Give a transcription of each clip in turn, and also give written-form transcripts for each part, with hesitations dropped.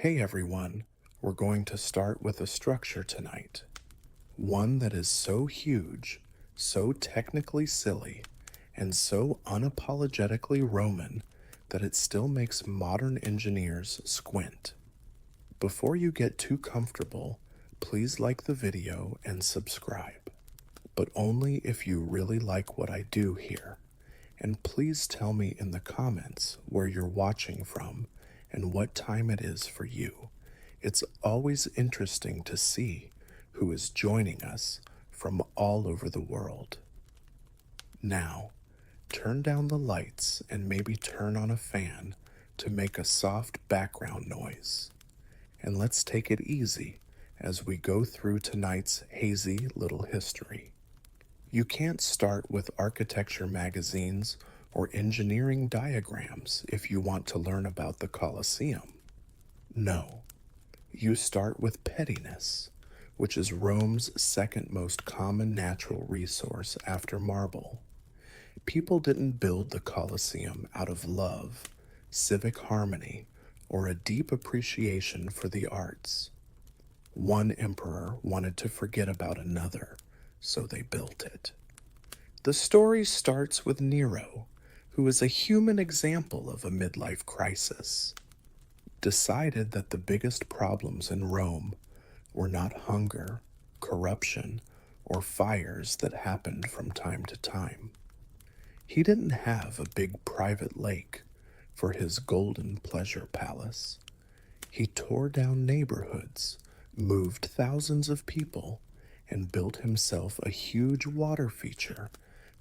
Hey everyone, we're going to start with a structure tonight. One that is so huge, so technically silly, and so unapologetically Roman that it still makes modern engineers squint. Before you get too comfortable, please like the video and subscribe. But only if you really like what I do here. And please tell me in the comments where you're watching from and what time it is for you. It's always interesting to see who is joining us from all over the world. Now, turn down the lights and maybe turn on a fan to make a soft background noise. And let's take it easy as we go through tonight's hazy little history. You can't start with architecture magazines or engineering diagrams if you want to learn about the Colosseum. No, you start with pettiness, which is Rome's second most common natural resource after marble. People didn't build the Colosseum out of love, civic harmony, or a deep appreciation for the arts. One emperor wanted to forget about another, so they built it. The story starts with Nero, who is a human example of a midlife crisis. Decided that the biggest problems in Rome were not hunger, corruption, or fires that happened from time to time. He didn't have a big private lake for his golden pleasure palace. He tore down neighborhoods, moved thousands of people, and built himself a huge water feature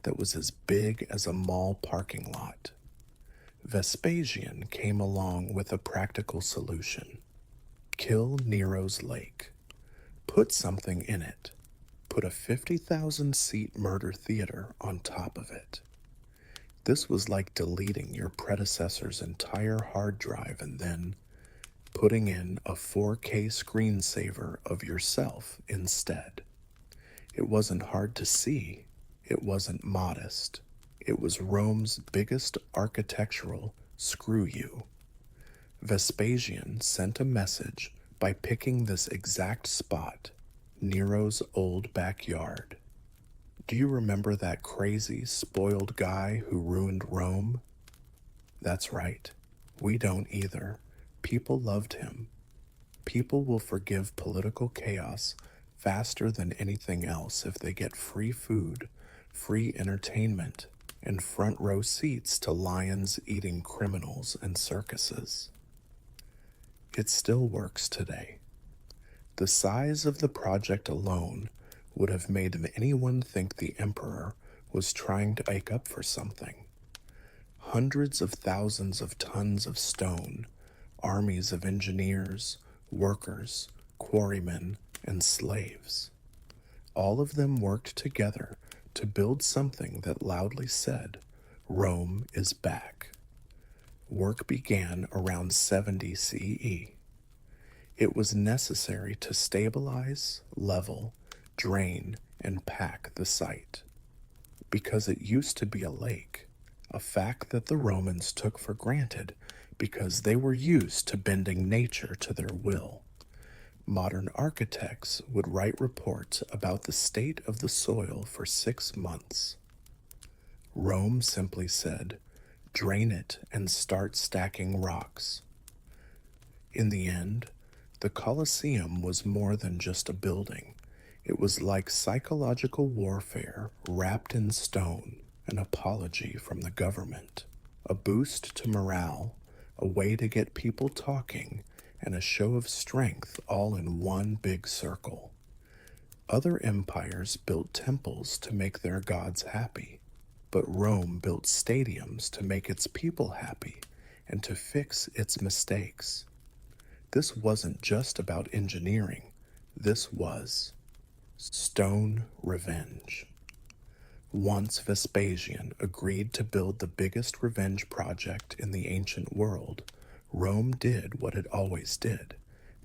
that was as big as a mall parking lot. Vespasian came along with a practical solution. Kill Nero's lake. Put something in it. Put a 50,000-seat murder theater on top of it. This was like deleting your predecessor's entire hard drive and then putting in a 4K screensaver of yourself instead. It wasn't hard to see. It wasn't modest. It was Rome's biggest architectural screw you. Vespasian sent a message by picking this exact spot, Nero's old backyard. Do you remember that crazy, spoiled guy who ruined Rome? That's right. We don't either. People loved him. People will forgive political chaos faster than anything else if they get free food, free entertainment, and front row seats to lions eating criminals and circuses. It still works today. The size of the project alone would have made anyone think the emperor was trying to make up for something. Hundreds of thousands of tons of stone, armies of engineers, workers, quarrymen, and slaves. All of them worked together to build something that loudly said, Rome is back. Work began around 70 CE. It was necessary to stabilize, level, drain, and pack the site. Because it used to be a lake, a fact that the Romans took for granted because they were used to bending nature to their will. Modern architects would write reports about the state of the soil for 6 months. Rome simply said, drain it and start stacking rocks. In the end, the Colosseum was more than just a building. It was like psychological warfare wrapped in stone, an apology from the government, a boost to morale, a way to get people talking, and a show of strength all in one big circle. Other empires built temples to make their gods happy, but Rome built stadiums to make its people happy and to fix its mistakes. This wasn't just about engineering, this was stone revenge. Once Vespasian agreed to build the biggest revenge project in the ancient world, Rome did what it always did.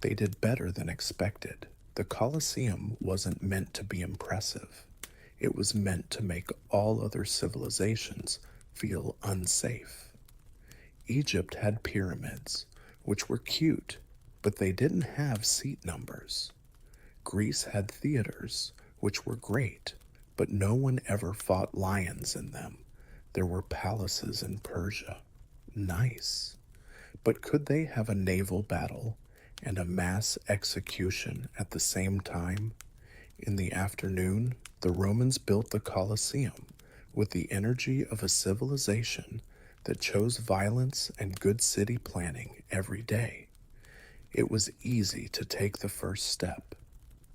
They did better than expected. The Colosseum wasn't meant to be impressive. It was meant to make all other civilizations feel unsafe. Egypt had pyramids, which were cute. But they didn't have seat numbers. Greece had theaters, which were great, but no one ever fought lions in them. There were palaces in Persia. Nice. But could they have a naval battle and a mass execution at the same time? In the afternoon, the Romans built the Colosseum with the energy of a civilization that chose violence and good city planning every day. It was easy to take the first step.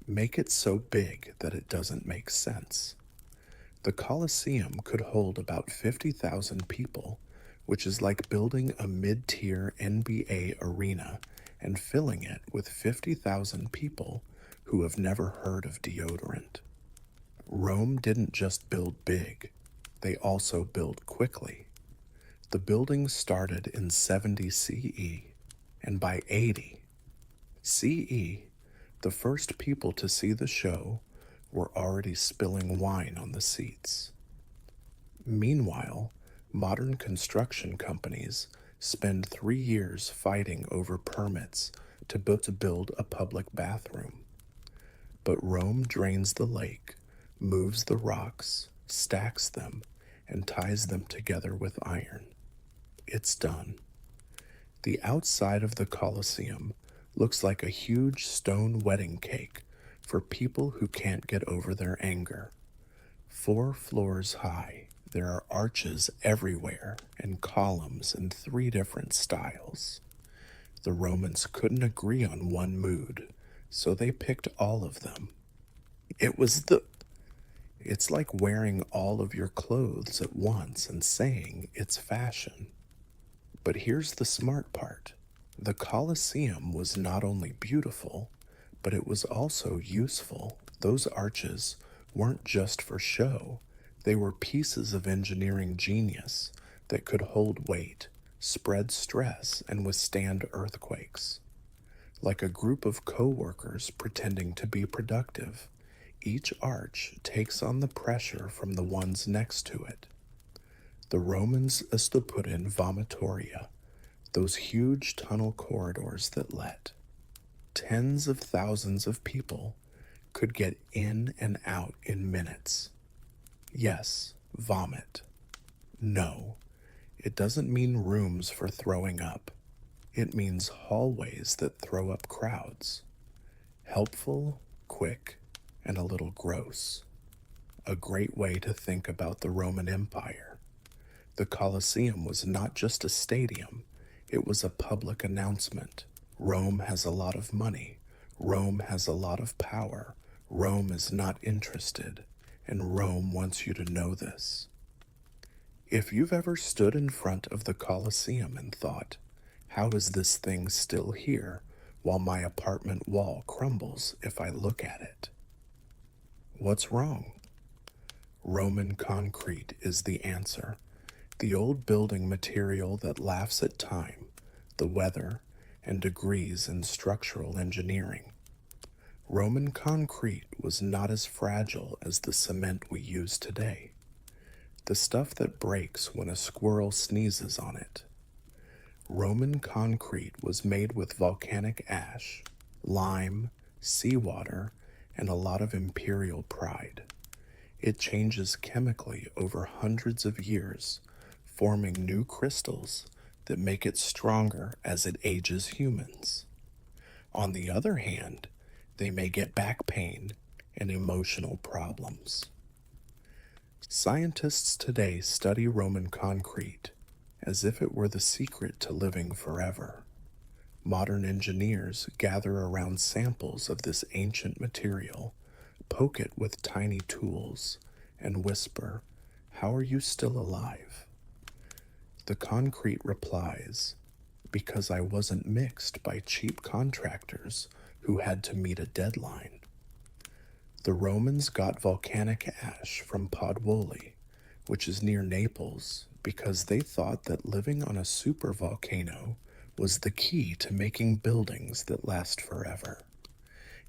Make it so big that it doesn't make sense. The Colosseum could hold about 50,000 people, which is like building a mid-tier NBA arena and filling it with 50,000 people who have never heard of deodorant. Rome didn't just build big, they also built quickly. The building started in 70 CE, and by 80 CE, the first people to see the show were already spilling wine on the seats. Meanwhile, modern construction companies spend 3 years fighting over permits to build a public bathroom. But Rome drains the lake, moves the rocks, stacks them, and ties them together with iron. It's done. The outside of the Colosseum looks like a huge stone wedding cake for people who can't get over their anger. 4 floors high, there are arches everywhere and columns in 3 different styles. The Romans couldn't agree on one mood, so they picked all of them. It was the... It's like wearing all of your clothes at once and saying it's fashion. But here's the smart part. The Colosseum was not only beautiful, but it was also useful. Those arches weren't just for show. They were pieces of engineering genius that could hold weight, spread stress, and withstand earthquakes. Like a group of co-workers pretending to be productive, each arch takes on the pressure from the ones next to it. The Romans used to put in vomitoria, those huge tunnel corridors that let tens of thousands of people could get in and out in minutes. Yes, vomit. No, it doesn't mean rooms for throwing up. It means hallways that throw up crowds. Helpful, quick, and a little gross. A great way to think about the Roman Empire. The Colosseum was not just a stadium, it was a public announcement. Rome has a lot of money. Rome has a lot of power. Rome is not interested, and Rome wants you to know this. If you've ever stood in front of the Colosseum and thought, how is this thing still here while my apartment wall crumbles if I look at it? What's wrong? Roman concrete is the answer. The old building material that laughs at time, the weather, and degrees in structural engineering. Roman concrete was not as fragile as the cement we use today. The stuff that breaks when a squirrel sneezes on it. Roman concrete was made with volcanic ash, lime, seawater, and a lot of imperial pride. It changes chemically over hundreds of years, forming new crystals that make it stronger as it ages humans. On the other hand, they may get back pain and emotional problems. Scientists today study Roman concrete as if it were the secret to living forever. Modern engineers gather around samples of this ancient material, poke it with tiny tools, and whisper, "How are you still alive?" The concrete replies, "Because I wasn't mixed by cheap contractors who had to meet a deadline." The Romans got volcanic ash from Podwoli, which is near Naples, because they thought that living on a supervolcano was the key to making buildings that last forever.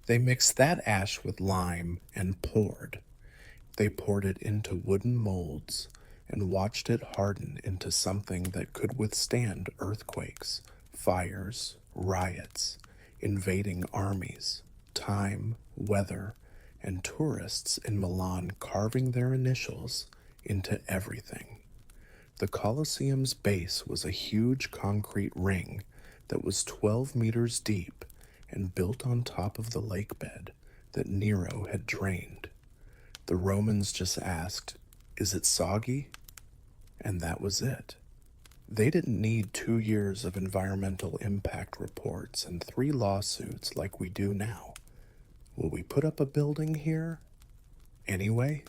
They mixed that ash with lime and poured. They poured it into wooden molds and watched it harden into something that could withstand earthquakes, fires, riots, invading armies, time, weather, and tourists in Milan carving their initials into everything. The Colosseum's base was a huge concrete ring that was 12 meters deep and built on top of the lake bed that Nero had drained. The Romans just asked, "Is it soggy?" And that was it. They didn't need 2 years of environmental impact reports and 3 lawsuits like we do now. Will we put up a building here? Anyway?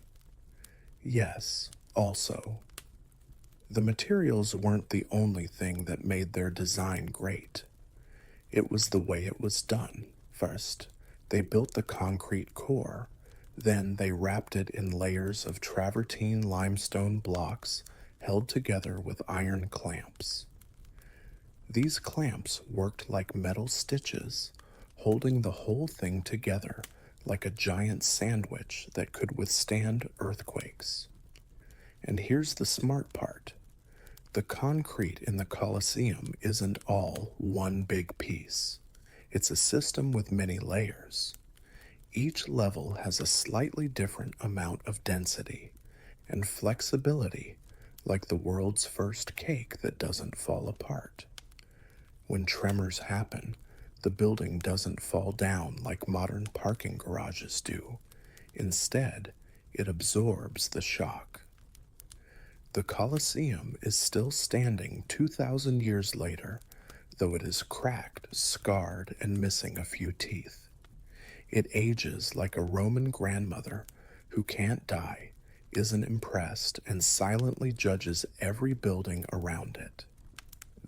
Yes, also. The materials weren't the only thing that made their design great. It was the way it was done. First, they built the concrete core. Then they wrapped it in layers of travertine limestone blocks held together with iron clamps. These clamps worked like metal stitches, holding the whole thing together like a giant sandwich that could withstand earthquakes. And here's the smart part. The concrete in the Colosseum isn't all one big piece. It's a system with many layers. Each level has a slightly different amount of density and flexibility, like the world's first cake that doesn't fall apart. When tremors happen, the building doesn't fall down like modern parking garages do. Instead, it absorbs the shock. The Colosseum is still standing 2,000 years later, though it is cracked, scarred, and missing a few teeth. It ages like a Roman grandmother who can't die, isn't impressed, and silently judges every building around it.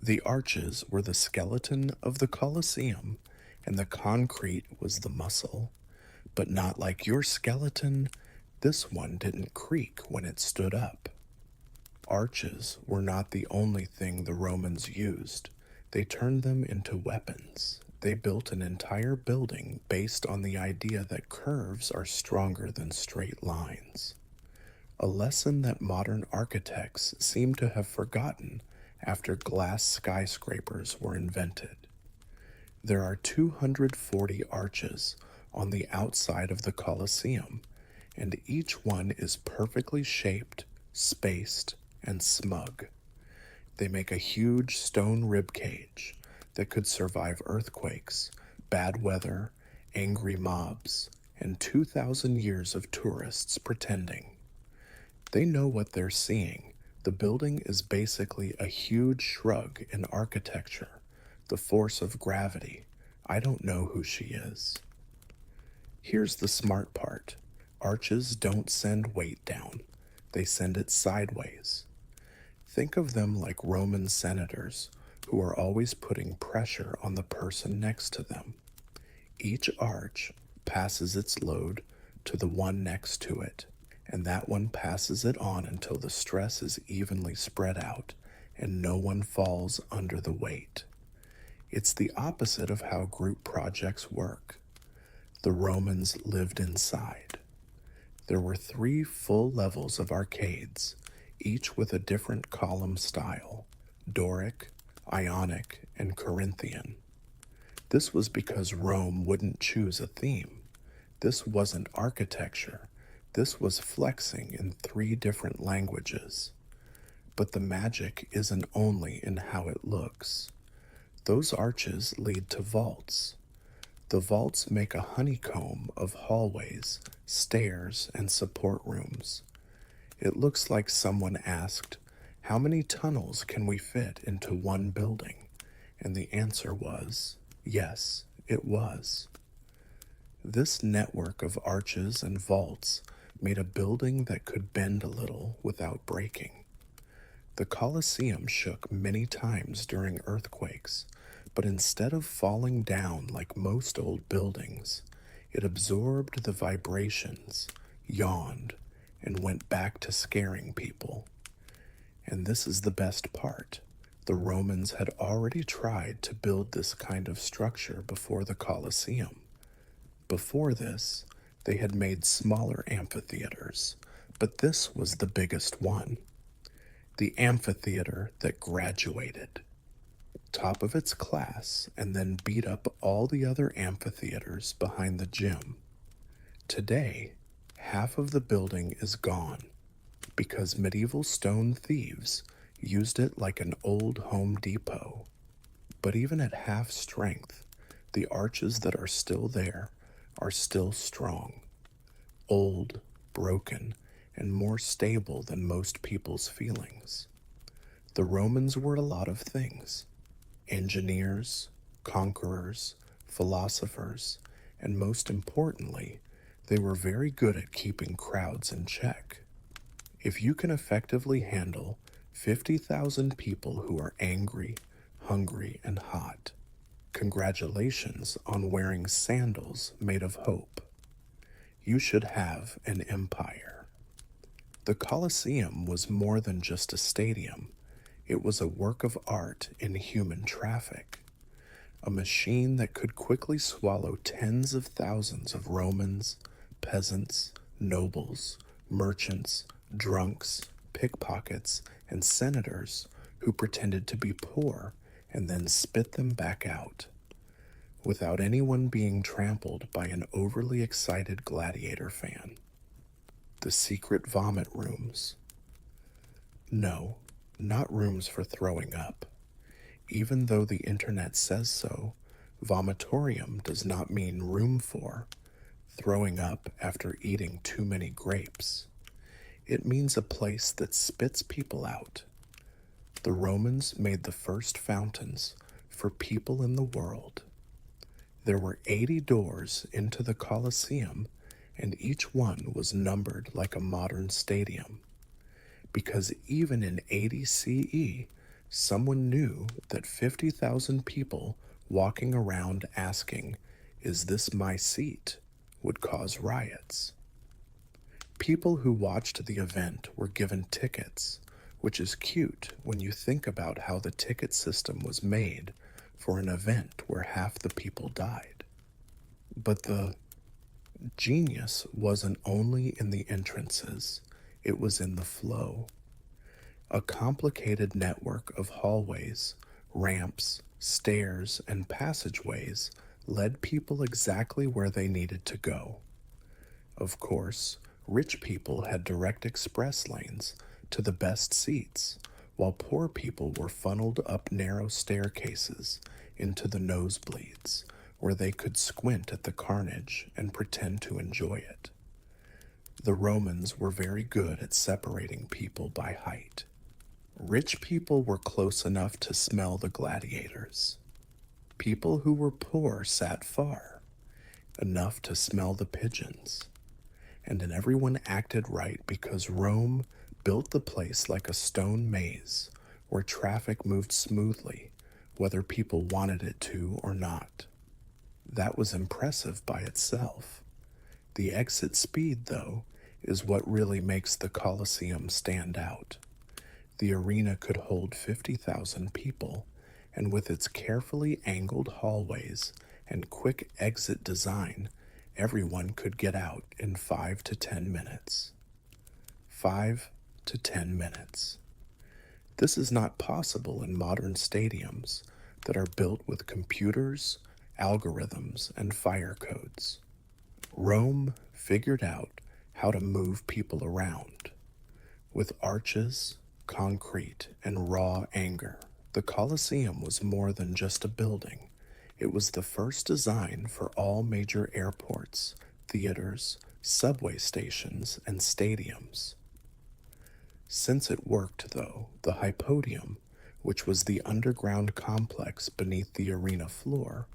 The arches were the skeleton of the Colosseum, and the concrete was the muscle. But not like your skeleton, this one didn't creak when it stood up. Arches were not the only thing the Romans used. They turned them into weapons. They built an entire building based on the idea that curves are stronger than straight lines. A lesson that modern architects seem to have forgotten after glass skyscrapers were invented. There are 240 arches on the outside of the Colosseum, and each one is perfectly shaped, spaced, and smug. They make a huge stone rib cage that could survive earthquakes, bad weather, angry mobs, and 2,000 years of tourists pretending. They know what they're seeing. The building is basically a huge shrug in architecture, the force of gravity. I don't know who she is. Here's the smart part. Arches don't send weight down. They send it sideways. Think of them like Roman senators who are always putting pressure on the person next to them. Each arch passes its load to the one next to it, and that one passes it on until the stress is evenly spread out and no one falls under the weight. It's the opposite of how group projects work. The Romans lived inside. There were 3 full levels of arcades, each with a different column style: Doric, Ionic, and Corinthian. This was because Rome wouldn't choose a theme. This wasn't architecture. This was flexing in 3 different languages. But the magic isn't only in how it looks. Those arches lead to vaults. The vaults make a honeycomb of hallways, stairs, and support rooms. It looks like someone asked, "How many tunnels can we fit into one building?" And the answer was, yes, it was. This network of arches and vaults made a building that could bend a little without breaking. The Colosseum shook many times during earthquakes, but instead of falling down like most old buildings, it absorbed the vibrations, yawned, and went back to scaring people. And this is the best part. The Romans had already tried to build this kind of structure before the Colosseum. Before this, they had made smaller amphitheaters, but this was the biggest one. The amphitheater that graduated. top of its class, and then beat up all the other amphitheaters behind the gym. Today, half of the building is gone because medieval stone thieves used it like an old Home Depot. But even at half strength, the arches that are still there are still strong, old, broken, and more stable than most people's feelings. The Romans were a lot of things: engineers, conquerors, philosophers, and most importantly, they were very good at keeping crowds in check. If you can effectively handle 50,000 people who are angry, hungry, and hot, congratulations on wearing sandals made of hope. You should have an empire. The Colosseum was more than just a stadium. It was a work of art in human traffic, a machine that could quickly swallow tens of thousands of Romans, peasants, nobles, merchants, drunks, pickpockets, and senators who pretended to be poor and then spit them back out, without anyone being trampled by an overly excited gladiator fan. The secret vomit rooms. No, not rooms for throwing up. Even though the internet says so, vomitorium does not mean room for throwing up after eating too many grapes. It means a place that spits people out. The Romans made the first fountains for people in the world. There were 80 doors into the Colosseum, and each one was numbered like a modern stadium, because even in 80 CE, someone knew that 50,000 people walking around asking, "Is this my seat?" would cause riots. People who watched the event were given tickets, which is cute when you think about how the ticket system was made for an event where half the people died. But the genius wasn't only in the entrances, it was in the flow. A complicated network of hallways, ramps, stairs, and passageways led people exactly where they needed to go. Of course, rich people had direct express lanes to the best seats, while poor people were funneled up narrow staircases into the nosebleeds, where they could squint at the carnage and pretend to enjoy it. The Romans were very good at separating people by height. Rich people were close enough to smell the gladiators. People who were poor sat far, enough to smell the pigeons. And then everyone acted right because Rome built the place like a stone maze where traffic moved smoothly, whether people wanted it to or not. That was impressive by itself. The exit speed, though, is what really makes the Colosseum stand out. The arena could hold 50,000 people, and with its carefully angled hallways and quick exit design, everyone could get out in 5 to 10 minutes. 5 to 10 minutes. This is not possible in modern stadiums that are built with computers, algorithms, and fire codes. Rome figured out how to move people around. With arches, concrete, and raw anger, the Colosseum was more than just a building. It was the first design for all major airports, theaters, subway stations, and stadiums. Since it worked, though, the Hypodium, which was the underground complex beneath the arena floor,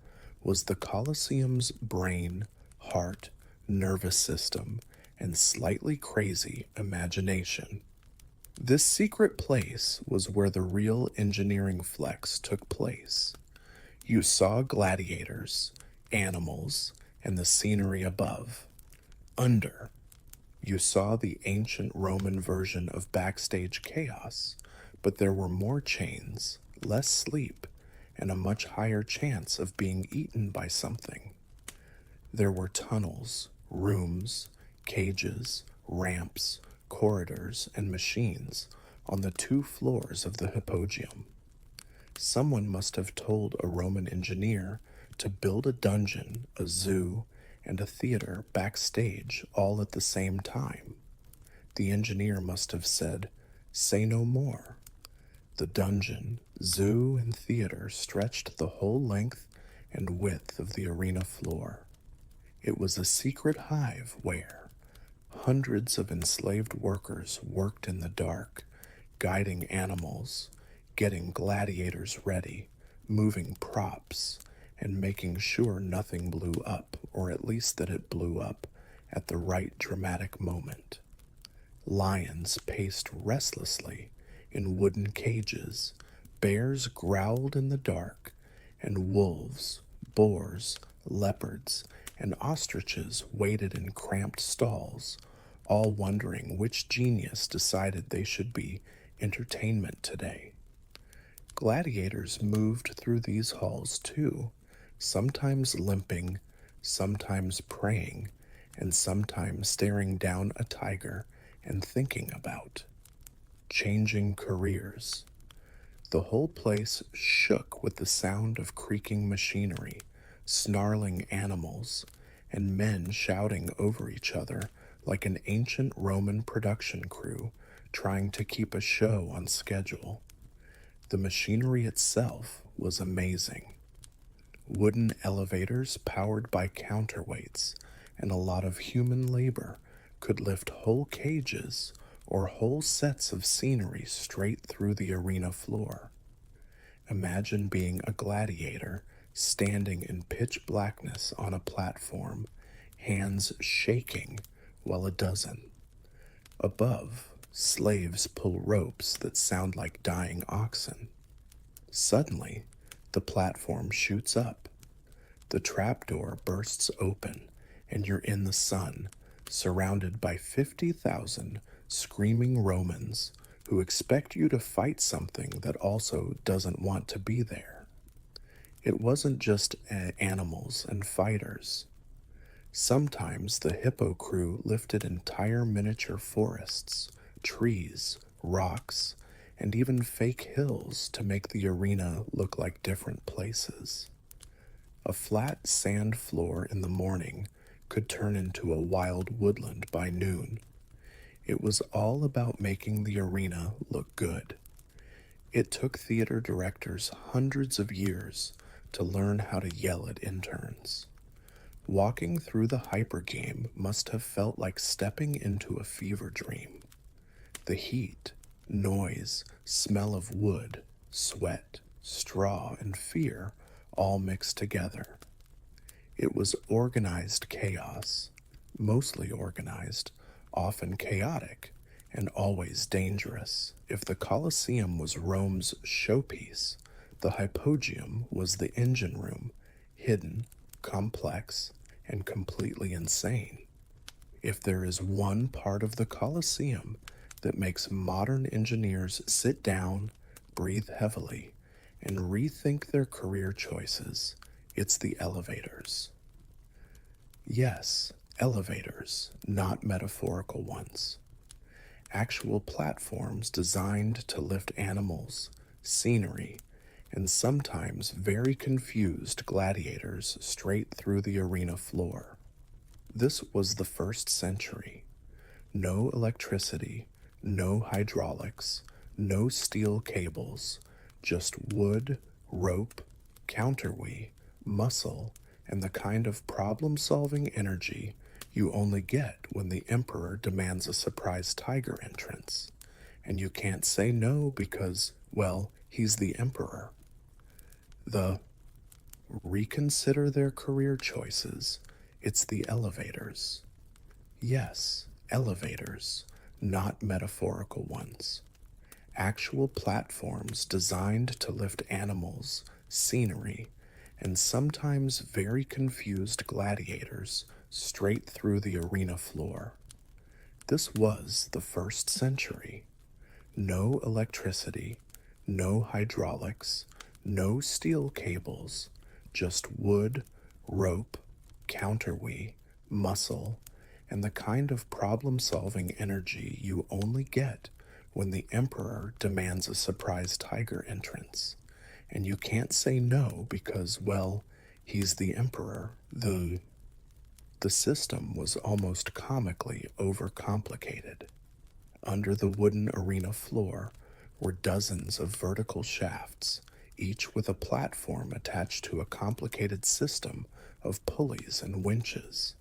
was the Colosseum's brain, heart, nervous system, and slightly crazy imagination. This secret place was where the real engineering flex took place. You saw gladiators, animals, and the scenery above. Under, you saw the ancient Roman version of backstage chaos, but there were more chains, less sleep, and a much higher chance of being eaten by something. There were tunnels, rooms, cages, ramps, corridors, and machines on the 2 floors of the Hypodium. Someone must have told a Roman engineer to build a dungeon, a zoo, and a theater backstage all at the same time. The engineer must have said, "Say no more." The dungeon, zoo, and theater stretched the whole length and width of the arena floor. It was a secret hive where hundreds of enslaved workers worked in the dark, guiding animals, getting gladiators ready, moving props, and making sure nothing blew up, or at least that it blew up at the right dramatic moment. Lions paced restlessly in wooden cages, bears growled in the dark, and wolves, boars, leopards, and ostriches waited in cramped stalls, all wondering which genius decided they should be entertainment today. Gladiators moved through these halls too, sometimes limping, sometimes praying, and sometimes staring down a tiger and thinking about changing careers. The whole place shook with the sound of creaking machinery, snarling animals, and men shouting over each other like an ancient Roman production crew trying to keep a show on schedule. The machinery itself was amazing. Wooden elevators powered by counterweights and a lot of human labor could lift whole cages or whole sets of scenery straight through the arena floor. Imagine being a gladiator standing in pitch blackness on a platform, hands shaking while a dozen. Above, slaves pull ropes that sound like dying oxen. Suddenly, the platform shoots up. The trapdoor bursts open, and you're in the sun, surrounded by 50,000 screaming Romans who expect you to fight something that also doesn't want to be there. It wasn't just animals and fighters. Sometimes the hippo crew lifted entire miniature forests, trees, rocks, and even fake hills to make the arena look like different places. A flat sand floor in the morning could turn into a wild woodland by noon. It was all about making the arena look good. It took theater directors hundreds of years to learn how to yell at interns. Walking through the hypergame must have felt like stepping into a fever dream. The heat, noise, smell of wood, sweat, straw, and fear all mixed together. It was organized chaos, mostly organized, often chaotic, and always dangerous. If the Colosseum was Rome's showpiece, the hypogeum was the engine room, hidden, complex, and completely insane. If there is one part of the Colosseum that makes modern engineers sit down, breathe heavily, and rethink their career choices, it's the elevators. Yes, elevators, not metaphorical ones. Actual platforms designed to lift animals, scenery, and sometimes very confused gladiators straight through the arena floor. This was the 1st century. No electricity, no hydraulics, no steel cables, just wood, rope, counterweight, muscle, and the kind of problem-solving energy you only get when the emperor demands a surprise tiger entrance. And you can't say no because, well, he's the emperor. The reconsider their career choices. It's the elevators. Yes, elevators, not metaphorical ones. Actual platforms designed to lift animals, scenery, and sometimes very confused gladiators straight through the arena floor. This was the 1st century. No electricity, no hydraulics, no steel cables, just wood, rope, counterweight, muscle, and the kind of problem-solving energy you only get when the emperor demands a surprise tiger entrance. And you can't say no because, well, he's the emperor. The system was almost comically overcomplicated. Under the wooden arena floor were dozens of vertical shafts, each with a platform attached to a complicated system of pulleys and winches.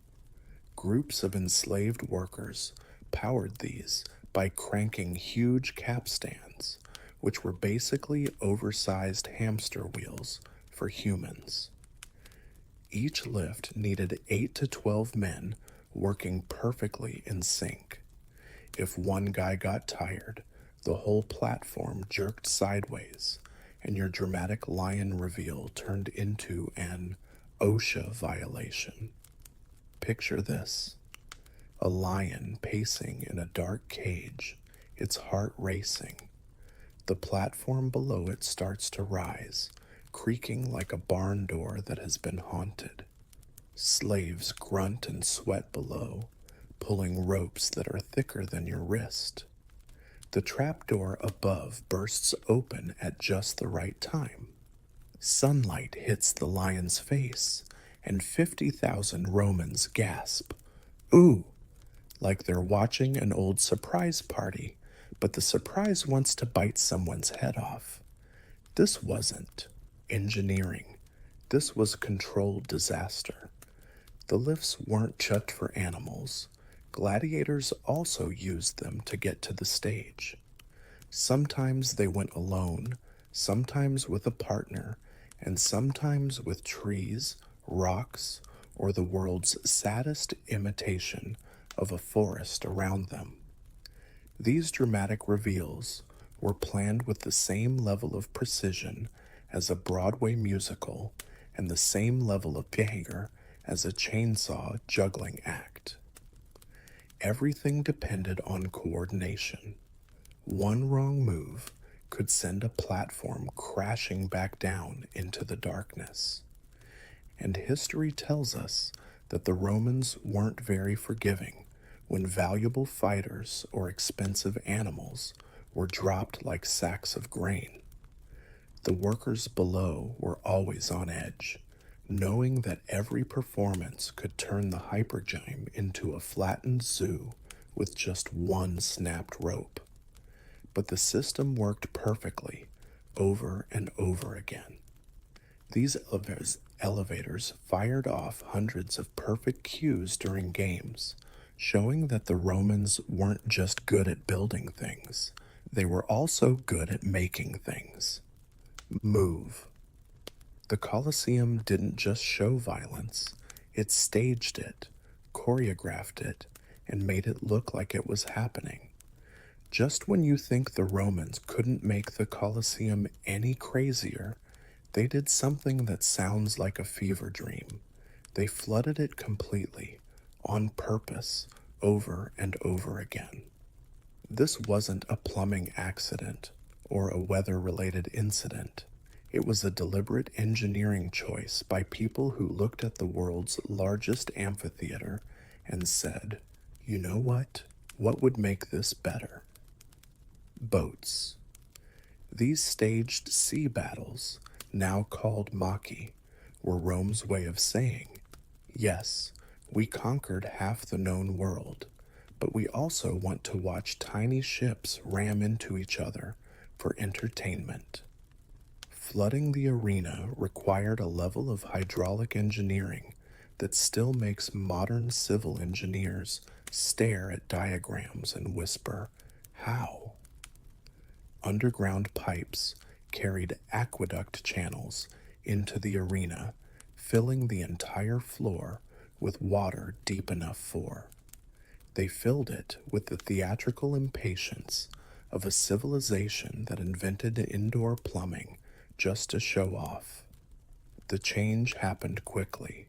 Groups of enslaved workers powered these by cranking huge capstans, which were basically oversized hamster wheels for humans. Each lift needed 8 to 12 men working perfectly in sync. If one guy got tired, the whole platform jerked sideways, and your dramatic lion reveal turned into an OSHA violation. Picture this: a lion pacing in a dark cage, its heart racing. The platform below it starts to rise, creaking like a barn door that has been haunted. Slaves grunt and sweat below, pulling ropes that are thicker than your wrist. The trapdoor above bursts open at just the right time. Sunlight hits the lion's face, and 50,000 Romans gasp, "Ooh!" like they're watching an old surprise party, but the surprise wants to bite someone's head off. This wasn't engineering. This was controlled disaster. The lifts weren't just for animals. Gladiators also used them to get to the stage. Sometimes they went alone, sometimes with a partner, and sometimes with trees, rocks, or the world's saddest imitation of a forest around them. These dramatic reveals were planned with the same level of precision as a Broadway musical and the same level of behavior as a chainsaw juggling act. Everything depended on coordination. One wrong move could send a platform crashing back down into the darkness. And history tells us that the Romans weren't very forgiving when valuable fighters or expensive animals were dropped like sacks of grain. The workers below were always on edge, knowing that every performance could turn the hypergym into a flattened zoo with just one snapped rope. But the system worked perfectly, over and over again. These elevators fired off hundreds of perfect cues during games, showing that the Romans weren't just good at building things, they were also good at making things move. The Colosseum didn't just show violence, it staged it, choreographed it, and made it look like it was happening. Just when you think the Romans couldn't make the Colosseum any crazier, they did something that sounds like a fever dream. They flooded it completely, on purpose, over and over again. This wasn't a plumbing accident or a weather-related incident. It was a deliberate engineering choice by people who looked at the world's largest amphitheater and said, "You know what? What would make this better?" Boats. These staged sea battles, now called Machi, were Rome's way of saying, "Yes, we conquered half the known world, but we also want to watch tiny ships ram into each other for entertainment." Flooding the arena required a level of hydraulic engineering that still makes modern civil engineers stare at diagrams and whisper, "How?" Underground pipes carried aqueduct channels into the arena, filling the entire floor with water deep enough for. They filled it with the theatrical impatience of a civilization that invented indoor plumbing just to show off. The change happened quickly.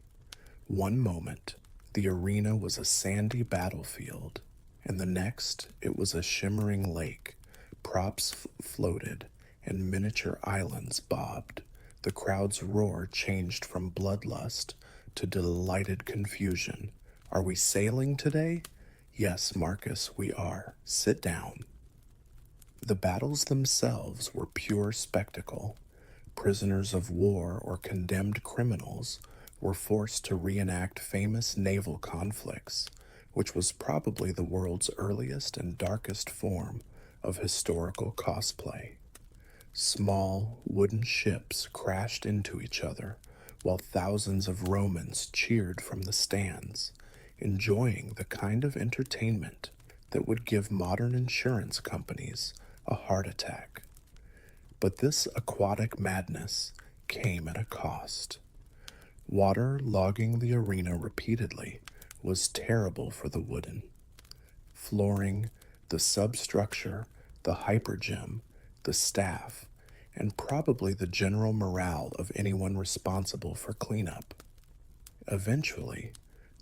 One moment, the arena was a sandy battlefield, and the next, it was a shimmering lake. Props floated, and miniature islands bobbed. The crowd's roar changed from bloodlust to delighted confusion. "Are we sailing today?" "Yes, Marcus, we are. Sit down." The battles themselves were pure spectacle. Prisoners of war or condemned criminals were forced to reenact famous naval conflicts, which was probably the world's earliest and darkest form of historical cosplay. Small wooden ships crashed into each other while thousands of Romans cheered from the stands, enjoying the kind of entertainment that would give modern insurance companies a heart attack. But this aquatic madness came at a cost. Water logging the arena repeatedly was terrible for the wooden. Flooring, the substructure, the hypergym, the staff, and probably the general morale of anyone responsible for cleanup. Eventually,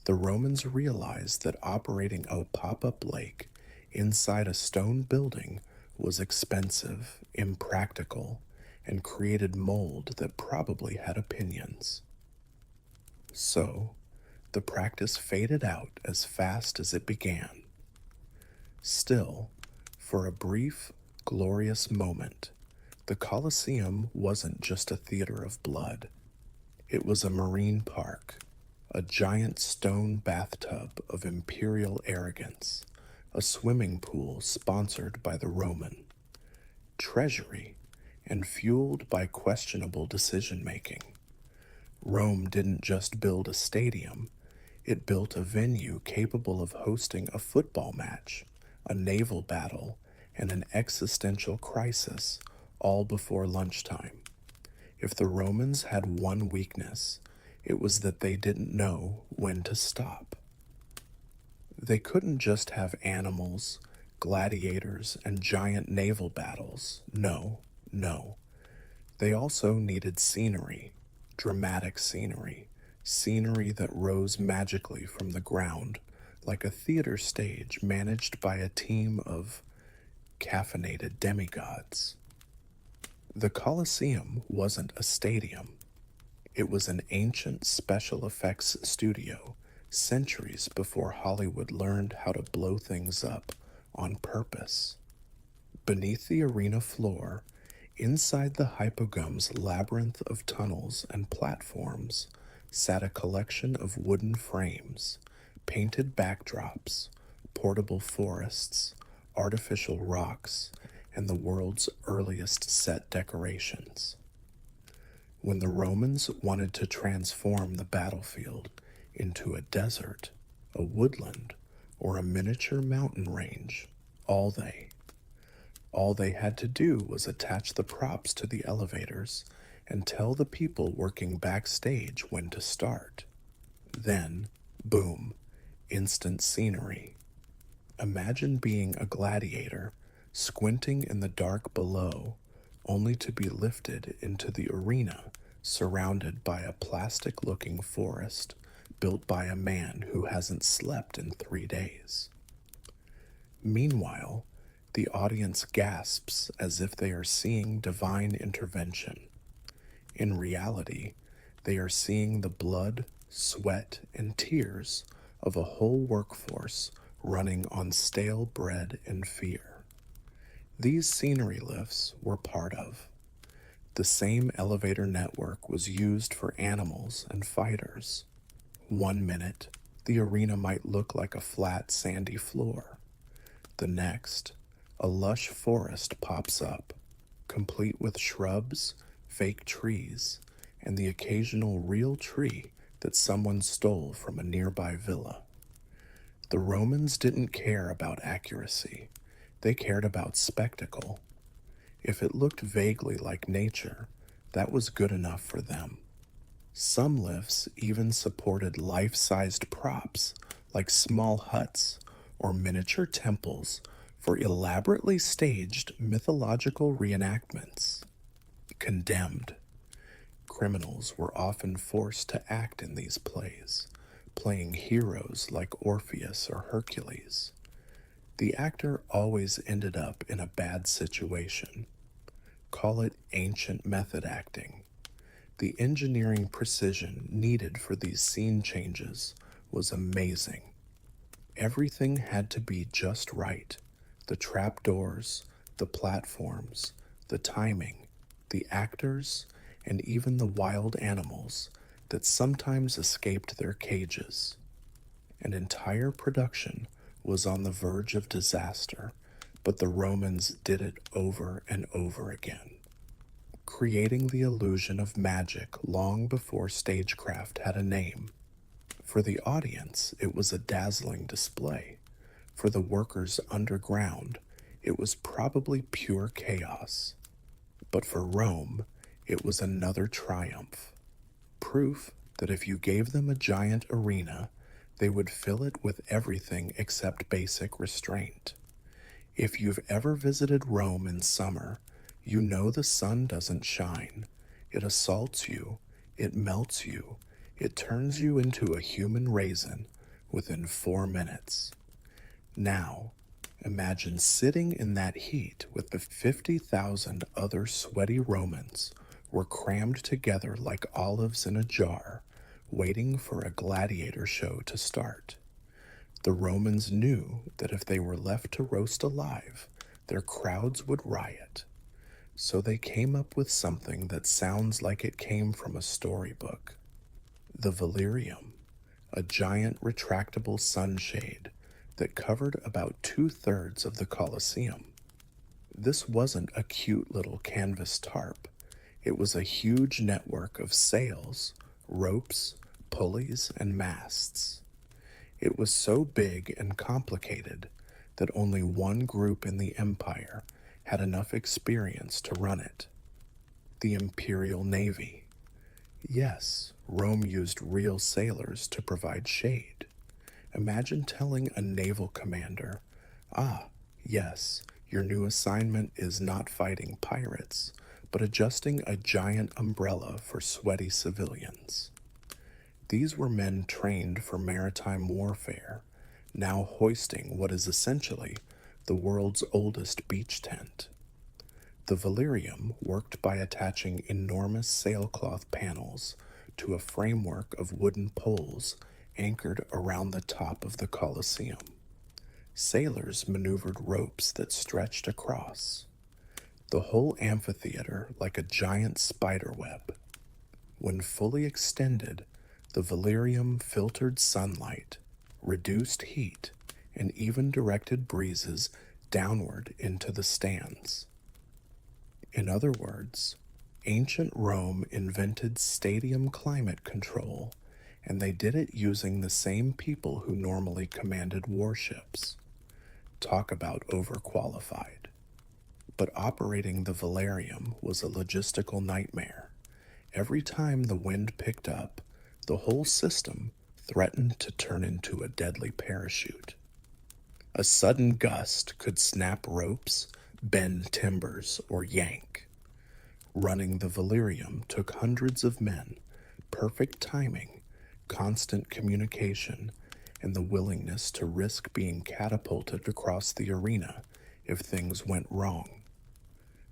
the Romans realized that operating a pop-up lake inside a stone building was expensive, impractical, and created mold that probably had opinions. So, the practice faded out as fast as it began. Still, for a brief, glorious moment, the Colosseum wasn't just a theater of blood. It was a marine park, a giant stone bathtub of imperial arrogance, a swimming pool sponsored by the Roman treasury and fueled by questionable decision-making. Rome didn't just build a stadium, it built a venue capable of hosting a football match, a naval battle, and an existential crisis, all before lunchtime. If the Romans had one weakness, it was that they didn't know when to stop. They couldn't just have animals, gladiators, and giant naval battles. No, no. They also needed scenery, dramatic scenery, scenery that rose magically from the ground, like a theater stage managed by a team of caffeinated demigods. The Colosseum wasn't a stadium. It was an ancient special effects studio, centuries before Hollywood learned how to blow things up on purpose. Beneath the arena floor, inside the hypogeum's labyrinth of tunnels and platforms, sat a collection of wooden frames, painted backdrops, portable forests, artificial rocks, and the world's earliest set decorations. When the Romans wanted to transform the battlefield into a desert, a woodland, or a miniature mountain range, all they had to do was attach the props to the elevators and tell the people working backstage when to start. Then, boom, instant scenery. Imagine being a gladiator, squinting in the dark below, only to be lifted into the arena surrounded by a plastic-looking forest built by a man who hasn't slept in 3 days. Meanwhile, the audience gasps as if they are seeing divine intervention. In reality, they are seeing the blood, sweat, and tears of a whole workforce running on stale bread and fear. These scenery lifts were part of. The same elevator network was used for animals and fighters. 1 minute, the arena might look like a flat, sandy floor. The next, a lush forest pops up, complete with shrubs, fake trees, and the occasional real tree that someone stole from a nearby villa. The Romans didn't care about accuracy. They cared about spectacle. If it looked vaguely like nature, that was good enough for them. Some lifts even supported life-sized props like small huts or miniature temples for elaborately staged mythological reenactments. Condemned. Criminals were often forced to act in these plays, playing heroes like Orpheus or Hercules. The actor always ended up in a bad situation. Call it ancient method acting. The engineering precision needed for these scene changes was amazing. Everything had to be just right. The trapdoors, the platforms, the timing, the actors, and even the wild animals that sometimes escaped their cages. An entire production was on the verge of disaster, but the Romans did it over and over again, creating the illusion of magic long before stagecraft had a name. For the audience, it was a dazzling display. For the workers underground, it was probably pure chaos. But for Rome, it was another triumph. Proof that if you gave them a giant arena, they would fill it with everything except basic restraint. If you've ever visited Rome in summer, you know the sun doesn't shine. It assaults you, it melts you, it turns you into a human raisin within 4 minutes. Now, imagine sitting in that heat with the 50,000 other sweaty Romans were crammed together like olives in a jar, waiting for a gladiator show to start. The Romans knew that if they were left to roast alive, their crowds would riot. So they came up with something that sounds like it came from a storybook. The Valerium, a giant retractable sunshade that covered about 2/3 of the Colosseum. This wasn't a cute little canvas tarp. It was a huge network of sails, ropes, pulleys, and masts. It was so big and complicated that only one group in the empire had enough experience to run it: the Imperial Navy. Yes, Rome used real sailors to provide shade. Imagine telling a naval commander, yes, your new assignment is not fighting pirates, but adjusting a giant umbrella for sweaty civilians. These were men trained for maritime warfare, now hoisting what is essentially the world's oldest beach tent. The Valerium worked by attaching enormous sailcloth panels to a framework of wooden poles anchored around the top of the Colosseum. Sailors maneuvered ropes that stretched across the whole amphitheater like a giant spider web. When fully extended, the Valerium filtered sunlight, reduced heat, and even directed breezes downward into the stands. In other words, ancient Rome invented stadium climate control, and they did it using the same people who normally commanded warships. Talk about overqualified. But operating the Valerium was a logistical nightmare. Every time the wind picked up, the whole system threatened to turn into a deadly parachute. A sudden gust could snap ropes, bend timbers, or yank. Running the Valerium took hundreds of men, perfect timing, constant communication, and the willingness to risk being catapulted across the arena if things went wrong.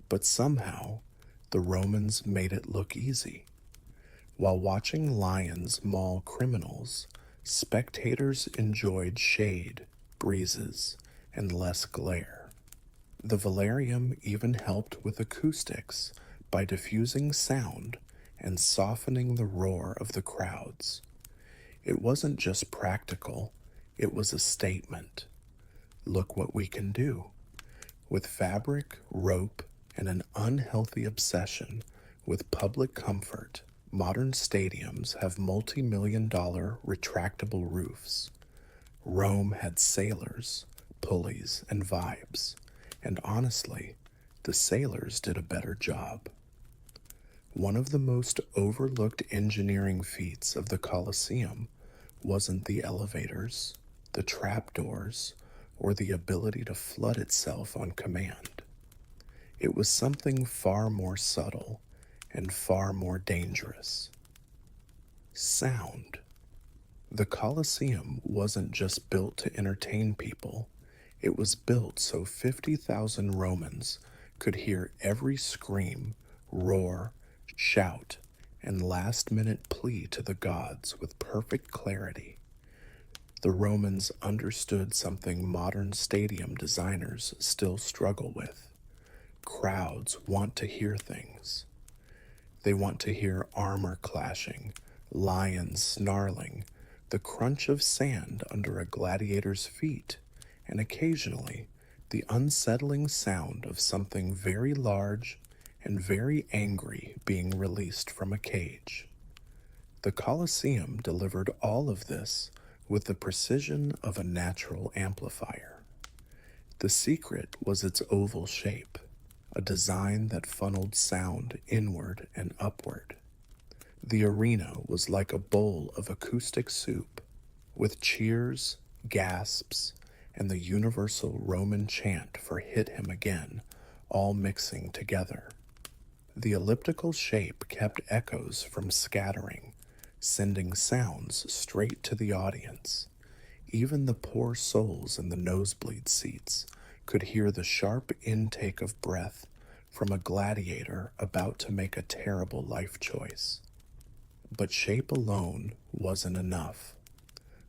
But somehow, the Romans made it look easy. While watching lions maul criminals, spectators enjoyed shade, breezes, and less glare. The Valerium even helped with acoustics by diffusing sound and softening the roar of the crowds. It wasn't just practical, it was a statement. Look what we can do. With fabric, rope, and an unhealthy obsession with public comfort, modern stadiums have multi-million-dollar retractable roofs. Rome had sailors, pulleys, and vibes, and honestly, the sailors did a better job. One of the most overlooked engineering feats of the Colosseum wasn't the elevators, the trapdoors, or the ability to flood itself on command. It was something far more subtle and far more dangerous. Sound. The Colosseum wasn't just built to entertain people, it was built so 50,000 Romans could hear every scream, roar, shout, and last-minute plea to the gods with perfect clarity. The Romans understood something modern stadium designers still struggle with. Crowds want to hear things. They want to hear armor clashing, lions snarling, the crunch of sand under a gladiator's feet, and occasionally the unsettling sound of something very large and very angry being released from a cage. The Colosseum delivered all of this with the precision of a natural amplifier. The secret was its oval shape, a design that funneled sound inward and upward. The arena was like a bowl of acoustic soup, with cheers, gasps, and the universal Roman chant for "hit him again" all mixing together. The elliptical shape kept echoes from scattering, sending sounds straight to the audience. Even the poor souls in the nosebleed seats could hear the sharp intake of breath from a gladiator about to make a terrible life choice. But shape alone wasn't enough.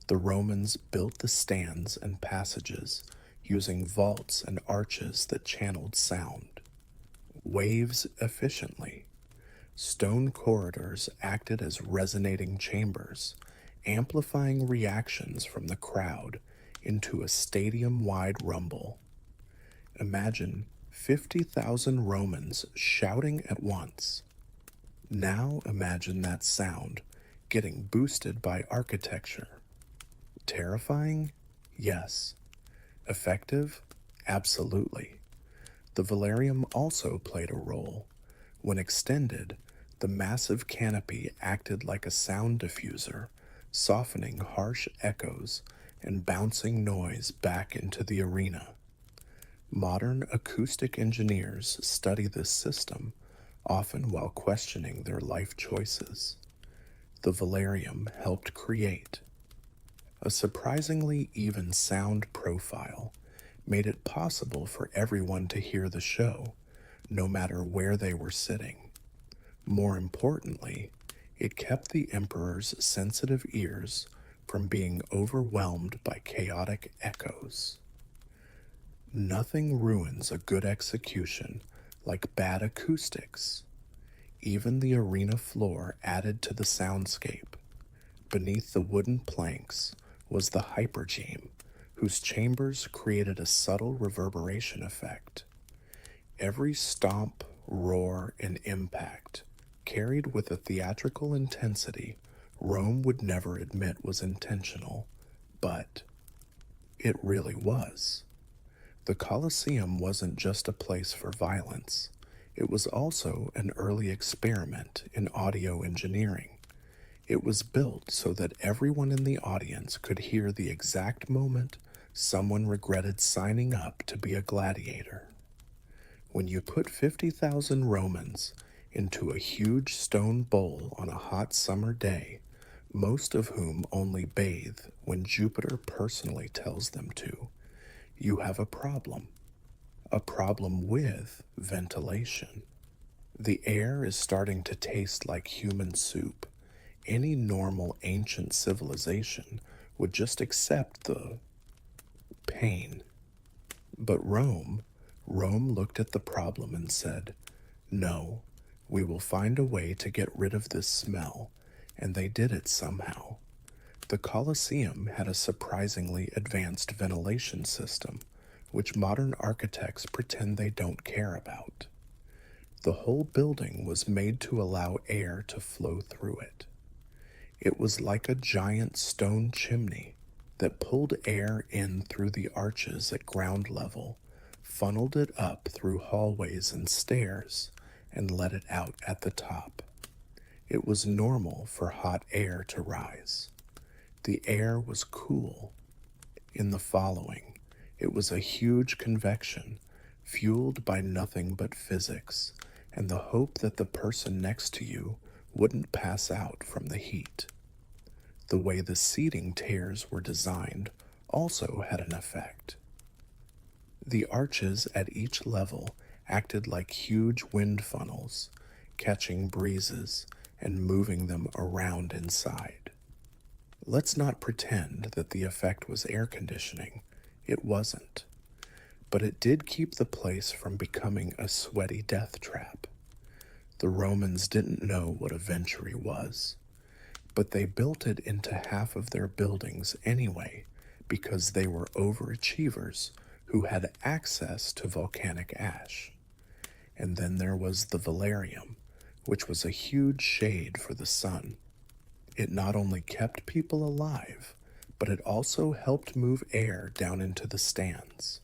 The Romans built the stands and passages using vaults and arches that channeled sound. Waves efficiently. Stone corridors acted as resonating chambers, amplifying reactions from the crowd into a stadium-wide rumble. Imagine 50,000 Romans shouting at once. Now imagine that sound getting boosted by architecture. Terrifying? Yes. Effective? Absolutely. The velarium also played a role. When extended, the massive canopy acted like a sound diffuser, softening harsh echoes and bouncing noise back into the arena. Modern acoustic engineers study this system, often while questioning their life choices. The velarium helped create a surprisingly even sound profile, made it possible for everyone to hear the show, no matter where they were sitting. More importantly, it kept the emperor's sensitive ears from being overwhelmed by chaotic echoes. Nothing ruins a good execution like bad acoustics. Even the arena floor added to the soundscape. Beneath the wooden planks was the hypergeme, whose chambers created a subtle reverberation effect. Every stomp, roar, and impact, carried with a theatrical intensity Rome would never admit was intentional, but it really was. The Colosseum wasn't just a place for violence, it was also an early experiment in audio engineering. It was built so that everyone in the audience could hear the exact moment someone regretted signing up to be a gladiator. When you put 50,000 Romans into a huge stone bowl on a hot summer day, most of whom only bathe when Jupiter personally tells them to, you have a problem. A problem with ventilation. The air is starting to taste like human soup. Any normal ancient civilization would just accept the pain. But Rome looked at the problem and said, "No, we will find a way to get rid of this smell," and they did it somehow. The Colosseum had a surprisingly advanced ventilation system, which modern architects pretend they don't care about. The whole building was made to allow air to flow through it. It was like a giant stone chimney that pulled air in through the arches at ground level, funneled it up through hallways and stairs, and let it out at the top. It was normal for hot air to rise. The air was cool. In the following, it was a huge convection, fueled by nothing but physics, and the hope that the person next to you wouldn't pass out from the heat. The way the seating tiers were designed also had an effect. The arches at each level acted like huge wind funnels, catching breezes and moving them around inside. Let's not pretend that the effect was air conditioning. It wasn't. But it did keep the place from becoming a sweaty death trap. The Romans didn't know what a venturi was, but they built it into half of their buildings anyway because they were overachievers who had access to volcanic ash. And then there was the Valerium, which was a huge shade for the sun. It not only kept people alive, but it also helped move air down into the stands.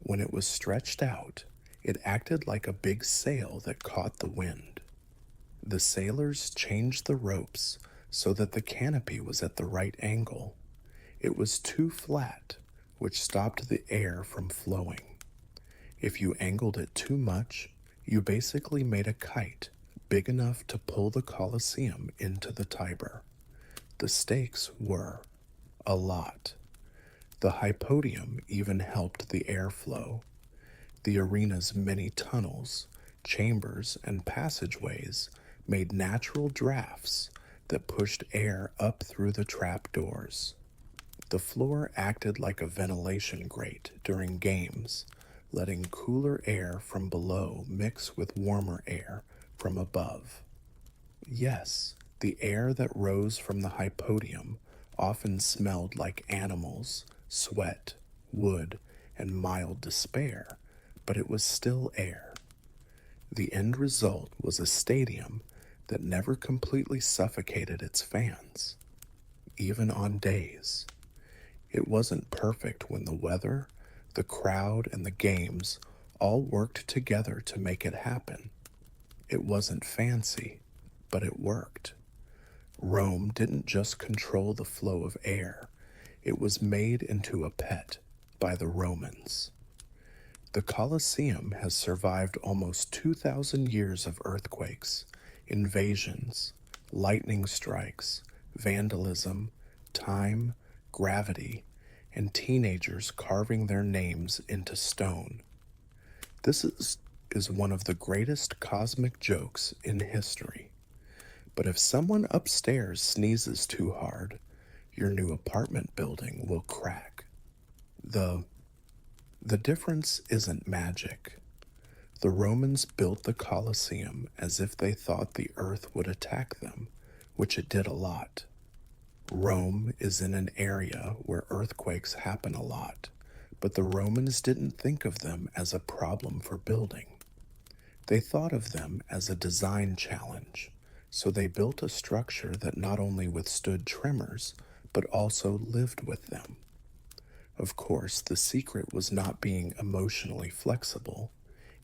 When it was stretched out, it acted like a big sail that caught the wind. The sailors changed the ropes so that the canopy was at the right angle. It was too flat, which stopped the air from flowing. If you angled it too much, you basically made a kite big enough to pull the Colosseum into the Tiber. The stakes were a lot. The hypodium even helped the airflow. The arena's many tunnels, chambers, and passageways made natural drafts that pushed air up through the trap doors. The floor acted like a ventilation grate during games, letting cooler air from below mix with warmer air from above. Yes, the air that rose from the hypodium often smelled like animals, sweat, wood, and mild despair, but it was still air. The end result was a stadium that never completely suffocated its fans, even on days. It wasn't perfect when the weather, the crowd, and the games all worked together to make it happen. It wasn't fancy, but it worked. Rome didn't just control the flow of air, it was made into a pet by the Romans. The Colosseum has survived almost 2,000 years of earthquakes, invasions, lightning strikes, vandalism, time, gravity, and teenagers carving their names into stone. This is one of the greatest cosmic jokes in history. But if someone upstairs sneezes too hard, your new apartment building will crack. The difference isn't magic. The Romans built the Colosseum as if they thought the earth would attack them, which it did a lot. Rome is in an area where earthquakes happen a lot, but the Romans didn't think of them as a problem for building. They thought of them as a design challenge, so they built a structure that not only withstood tremors, but also lived with them. Of course, the secret was not being emotionally flexible.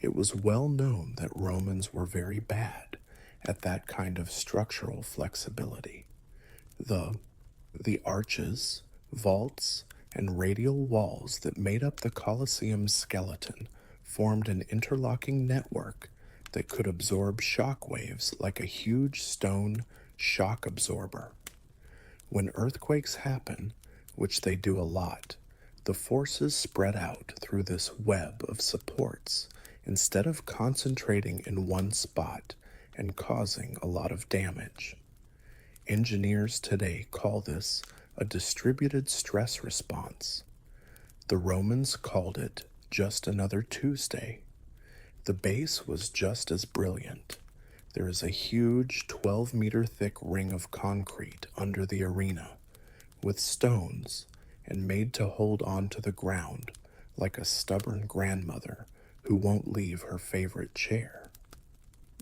It was well known that Romans were very bad at that kind of structural flexibility. The arches, vaults, and radial walls that made up the Colosseum's skeleton formed an interlocking network that could absorb shock waves like a huge stone shock absorber. When earthquakes happen, which they do a lot, the forces spread out through this web of supports instead of concentrating in one spot and causing a lot of damage. Engineers today call this a distributed stress response. The Romans called it just another Tuesday. The base was just as brilliant. There is a huge 12-meter thick ring of concrete under the arena, with stones, and made to hold on to the ground like a stubborn grandmother who won't leave her favorite chair.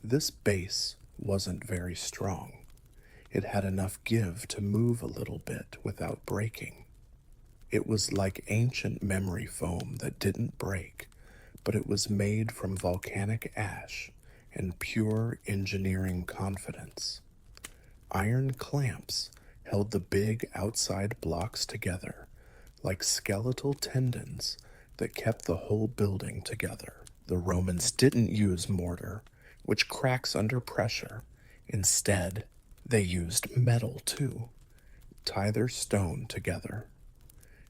This base wasn't very strong. It had enough give to move a little bit without breaking. It was like ancient memory foam that didn't break, but it was made from volcanic ash and pure engineering confidence. Iron clamps held the big outside blocks together, like skeletal tendons that kept the whole building together. The Romans didn't use mortar, which cracks under pressure. Instead, they used metal too, tie their stone together.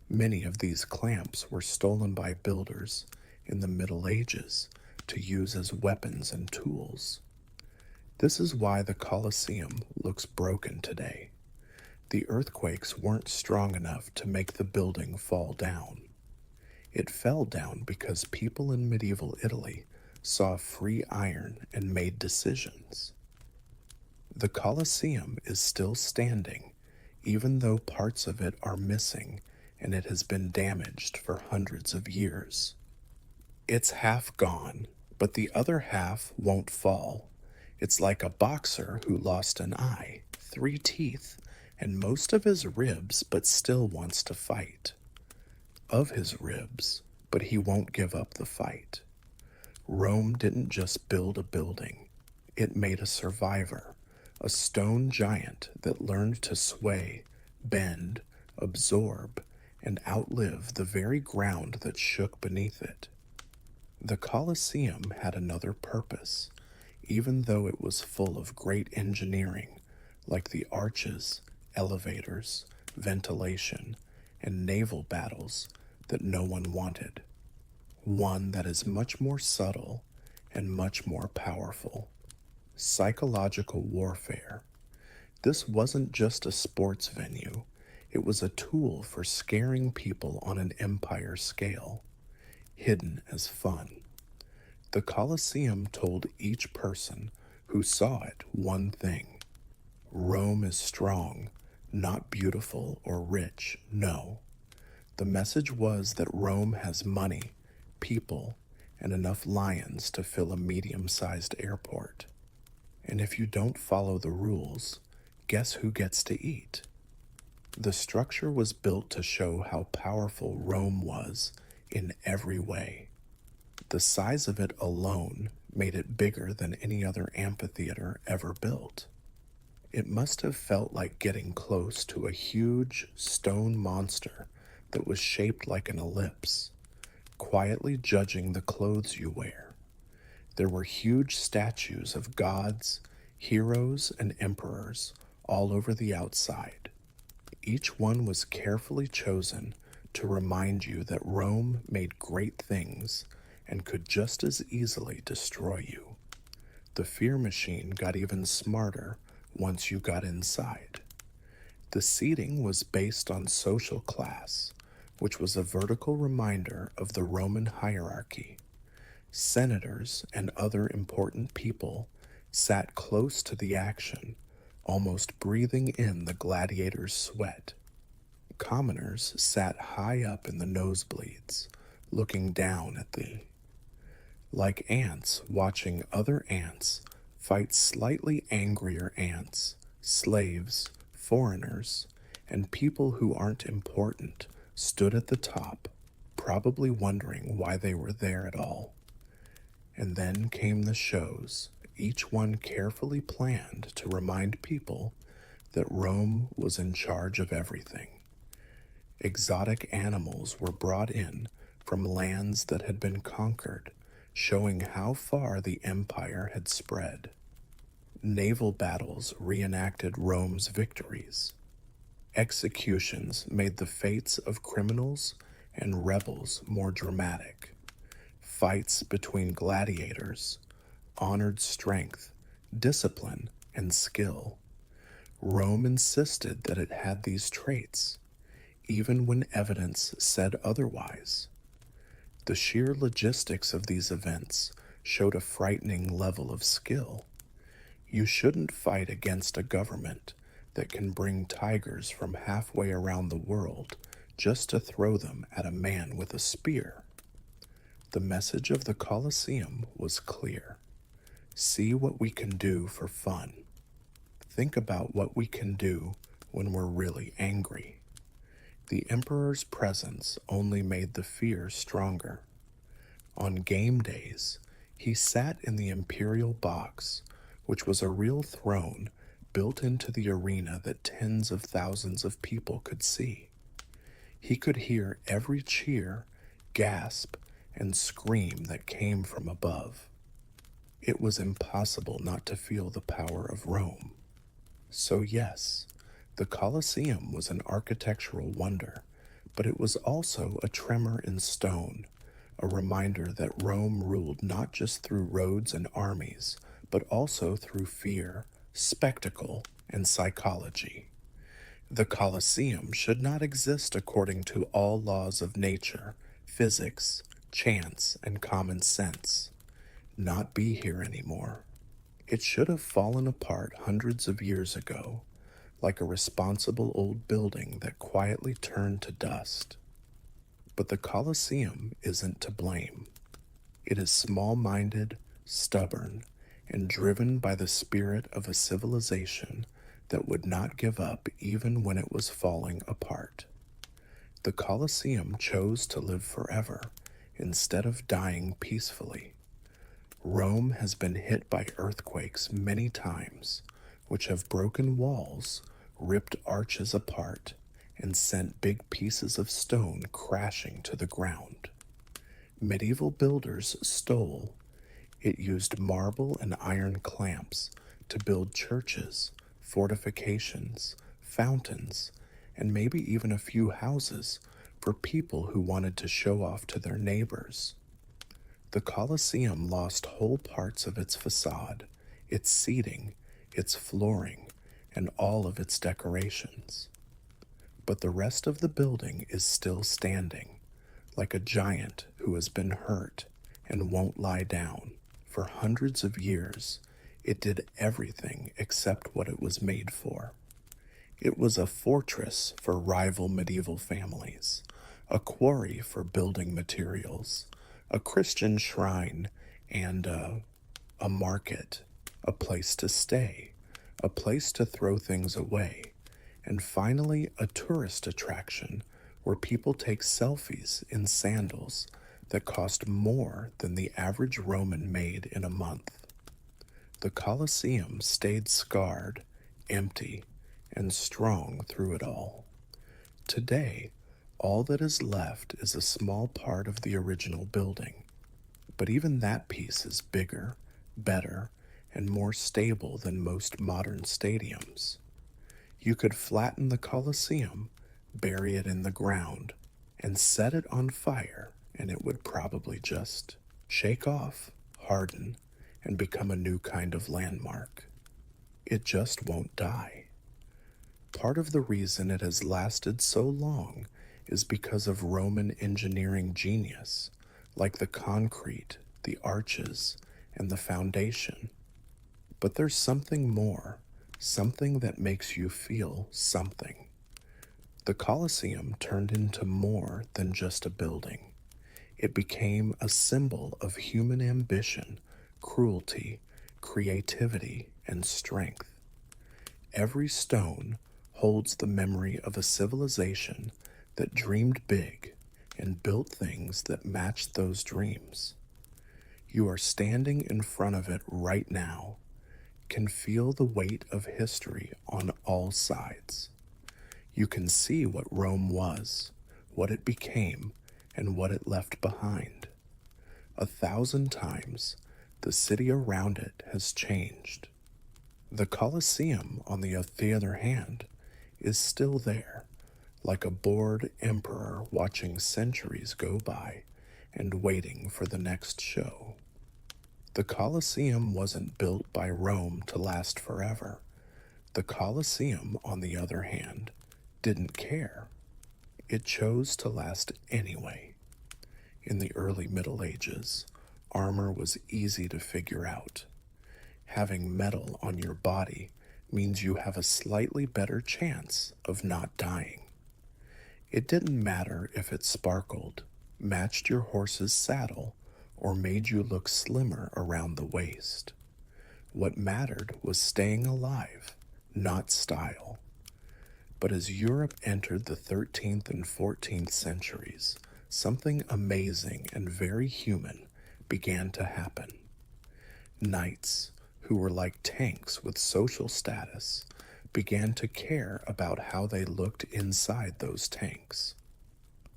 Many of these clamps were stolen by builders in the Middle Ages to use as weapons and tools. This is why the Colosseum looks broken today. The earthquakes weren't strong enough to make the building fall down. It fell down because people in medieval Italy saw free iron, and made decisions. The Colosseum is still standing, even though parts of it are missing and it has been damaged for hundreds of years. It's half gone, but the other half won't fall. It's like a boxer who lost an eye, 3 teeth, and most of his ribs, but still wants to fight. Of his ribs, but he won't give up the fight. Rome didn't just build a building, it made a survivor, a stone giant that learned to sway, bend, absorb, and outlive the very ground that shook beneath it. The Colosseum had another purpose, even though it was full of great engineering, like the arches, elevators, ventilation, and naval battles that no one wanted. One that is much more subtle and much more powerful. Psychological warfare. This wasn't just a sports venue, it was a tool for scaring people on an empire scale, hidden as fun. The Colosseum told each person who saw it one thing: Rome is strong, not beautiful or rich, no. The message was that Rome has money, people, and enough lions to fill a medium-sized airport. And if you don't follow the rules, guess who gets to eat? The structure was built to show how powerful Rome was in every way. The size of it alone made it bigger than any other amphitheater ever built. It must have felt like getting close to a huge stone monster that was shaped like an ellipse, quietly judging the clothes you wear. There were huge statues of gods, heroes, and emperors all over the outside. Each one was carefully chosen to remind you that Rome made great things and could just as easily destroy you. The fear machine got even smarter once you got inside. The seating was based on social class, which was a vertical reminder of the Roman hierarchy. Senators and other important people sat close to the action, almost breathing in the gladiators' sweat. Commoners sat high up in the nosebleeds, looking down at thee. Like ants watching other ants fight slightly angrier ants, slaves, foreigners, and people who aren't important stood at the top, probably wondering why they were there at all. And then came the shows, each one carefully planned to remind people that Rome was in charge of everything. Exotic animals were brought in from lands that had been conquered, showing how far the empire had spread. Naval battles reenacted Rome's victories. Executions made the fates of criminals and rebels more dramatic. Fights between gladiators honored strength, discipline, and skill. Rome insisted that it had these traits, even when evidence said otherwise. The sheer logistics of these events showed a frightening level of skill. You shouldn't fight against a government that can bring tigers from halfway around the world just to throw them at a man with a spear. The message of the Colosseum was clear. See what we can do for fun. Think about what we can do when we're really angry. The emperor's presence only made the fear stronger. On game days, he sat in the imperial box, which was a real throne built into the arena that tens of thousands of people could see. He could hear every cheer, gasp, and scream that came from above. It was impossible not to feel the power of Rome. So yes, the Colosseum was an architectural wonder, but it was also a tremor in stone, a reminder that Rome ruled not just through roads and armies, but also through fear, spectacle, and psychology. The Colosseum should not exist according to all laws of nature, physics, chance, and common sense. not be here anymore. It should have fallen apart hundreds of years ago, like a responsible old building that quietly turned to dust. But the Colosseum isn't to blame. It is small minded, stubborn, and driven by the spirit of a civilization that would not give up even when it was falling apart. The Colosseum chose to live forever instead of dying peacefully. Rome has been hit by earthquakes many times, which have broken walls, ripped arches apart, and sent big pieces of stone crashing to the ground. Medieval builders stole. It used marble and iron clamps to build churches, fortifications, fountains, and maybe even a few houses for people who wanted to show off to their neighbors. The Colosseum lost whole parts of its facade, its seating, its flooring, and all of its decorations. But the rest of the building is still standing, like a giant who has been hurt and won't lie down. For hundreds of years, it did everything except what it was made for. It was a fortress for rival medieval families, a quarry for building materials, a Christian shrine, and a market, a place to stay, a place to throw things away, and finally a tourist attraction where people take selfies in sandals that cost more than the average Roman made in a month. The Colosseum stayed scarred, empty, and strong through it all. Today, all that is left is a small part of the original building, but even that piece is bigger, better, and more stable than most modern stadiums. You could flatten the Colosseum, bury it in the ground, and set it on fire, and it would probably just shake off, harden, and become a new kind of landmark. It just won't die. Part of the reason it has lasted so long is because of Roman engineering genius, like the concrete, the arches, and the foundation. But there's something more, something that makes you feel something. The Colosseum turned into more than just a building. It became a symbol of human ambition, cruelty, creativity, and strength. Every stone holds the memory of a civilization that dreamed big and built things that matched those dreams. You are standing in front of it right now, can feel the weight of history on all sides. You can see what Rome was, what it became, and what it left behind. 1,000 times, the city around it has changed. The Colosseum, on the other hand, is still there, like a bored emperor watching centuries go by and waiting for the next show. The Colosseum wasn't built by Rome to last forever. The Colosseum, on the other hand, didn't care. It chose to last anyway. In the early Middle Ages, armor was easy to figure out. Having metal on your body means you have a slightly better chance of not dying. It didn't matter if it sparkled, matched your horse's saddle, or made you look slimmer around the waist. What mattered was staying alive, not style. But as Europe entered the 13th and 14th centuries, something amazing and very human began to happen. Knights, who were like tanks with social status, began to care about how they looked inside those tanks.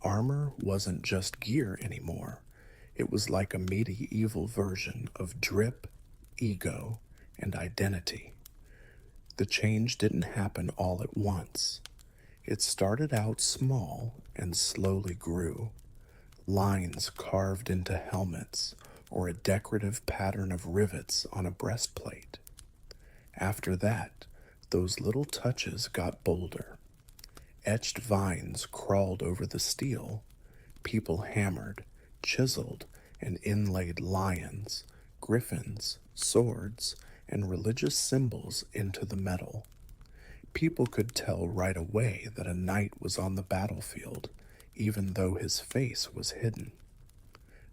Armor wasn't just gear anymore. It was like a medieval version of drip, ego, and identity. The change didn't happen all at once. It started out small and slowly grew. Lines carved into helmets, or a decorative pattern of rivets on a breastplate. After that, those little touches got bolder. Etched vines crawled over the steel. People hammered, chiseled, and inlaid lions, griffins, swords, and religious symbols into the metal. People could tell right away that a knight was on the battlefield, even though his face was hidden.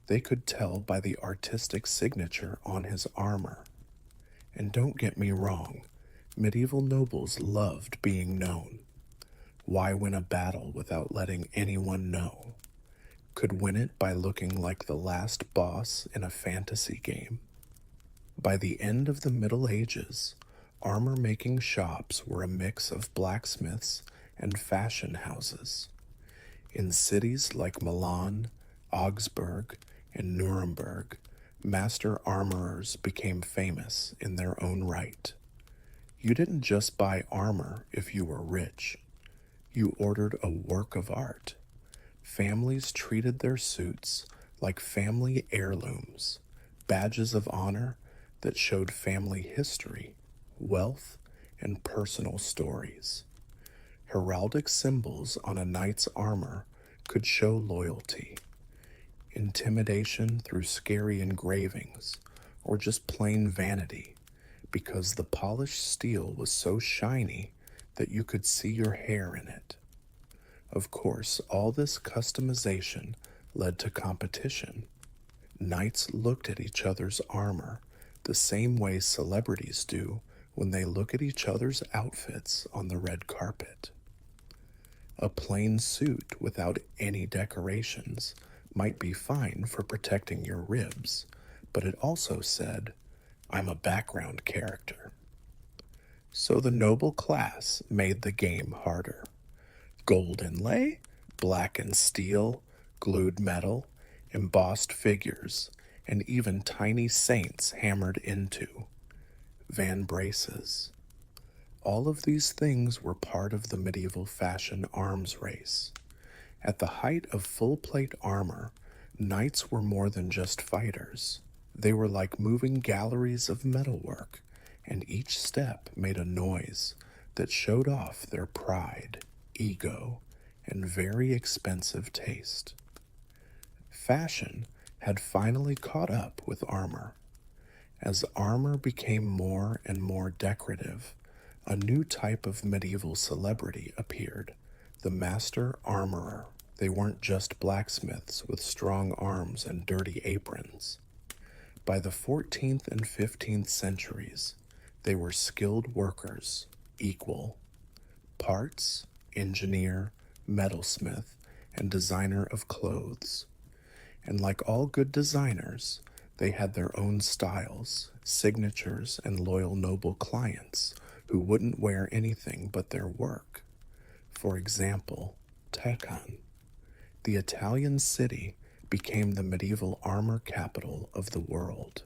They could tell by the artistic signature on his armor. And don't get me wrong, medieval nobles loved being known. Why win a battle without letting anyone know? Could win it by looking like the last boss in a fantasy game. By the end of the Middle Ages, armor-making shops were a mix of blacksmiths and fashion houses. In cities like Milan, Augsburg, and Nuremberg, master armorers became famous in their own right. You didn't just buy armor if you were rich. You ordered a work of art. Families treated their suits like family heirlooms, badges of honor that showed family history, wealth, and personal stories. Heraldic symbols on a knight's armor could show loyalty, intimidation through scary engravings, or just plain vanity, because the polished steel was so shiny that you could see your hair in it. Of course, all this customization led to competition. Knights looked at each other's armor the same way celebrities do when they look at each other's outfits on the red carpet. A plain suit without any decorations might be fine for protecting your ribs, but it also said, "I'm a background character." So the noble class made the game harder. Gold inlay, black and steel, glued metal, embossed figures, and even tiny saints hammered into. Van braces. All of these things were part of the medieval fashion arms race. At the height of full-plate armor, knights were more than just fighters. They were like moving galleries of metalwork, and each step made a noise that showed off their pride, ego, and very expensive taste. Fashion had finally caught up with armor. As armor became more and more decorative, a new type of medieval celebrity appeared, the master armorer. They weren't just blacksmiths with strong arms and dirty aprons. By the 14th and 15th centuries, they were skilled workers, equal. Parts, engineer, metalsmith, and designer of clothes. And like all good designers, they had their own styles, signatures, and loyal noble clients who wouldn't wear anything but their work. For example, Teccan. The Italian city became the medieval armor capital of the world.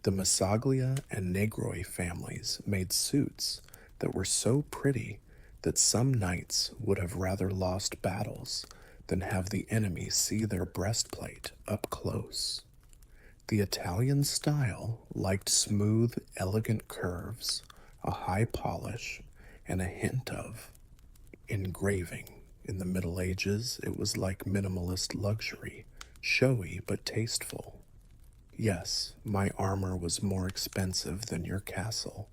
The Masaglia and Negroi families made suits that were so pretty that some knights would have rather lost battles than have the enemy see their breastplate up close. The Italian style liked smooth, elegant curves, a high polish, and a hint of engraving. In the Middle Ages, it was like minimalist luxury, showy but tasteful. Yes, my armor was more expensive than your castle.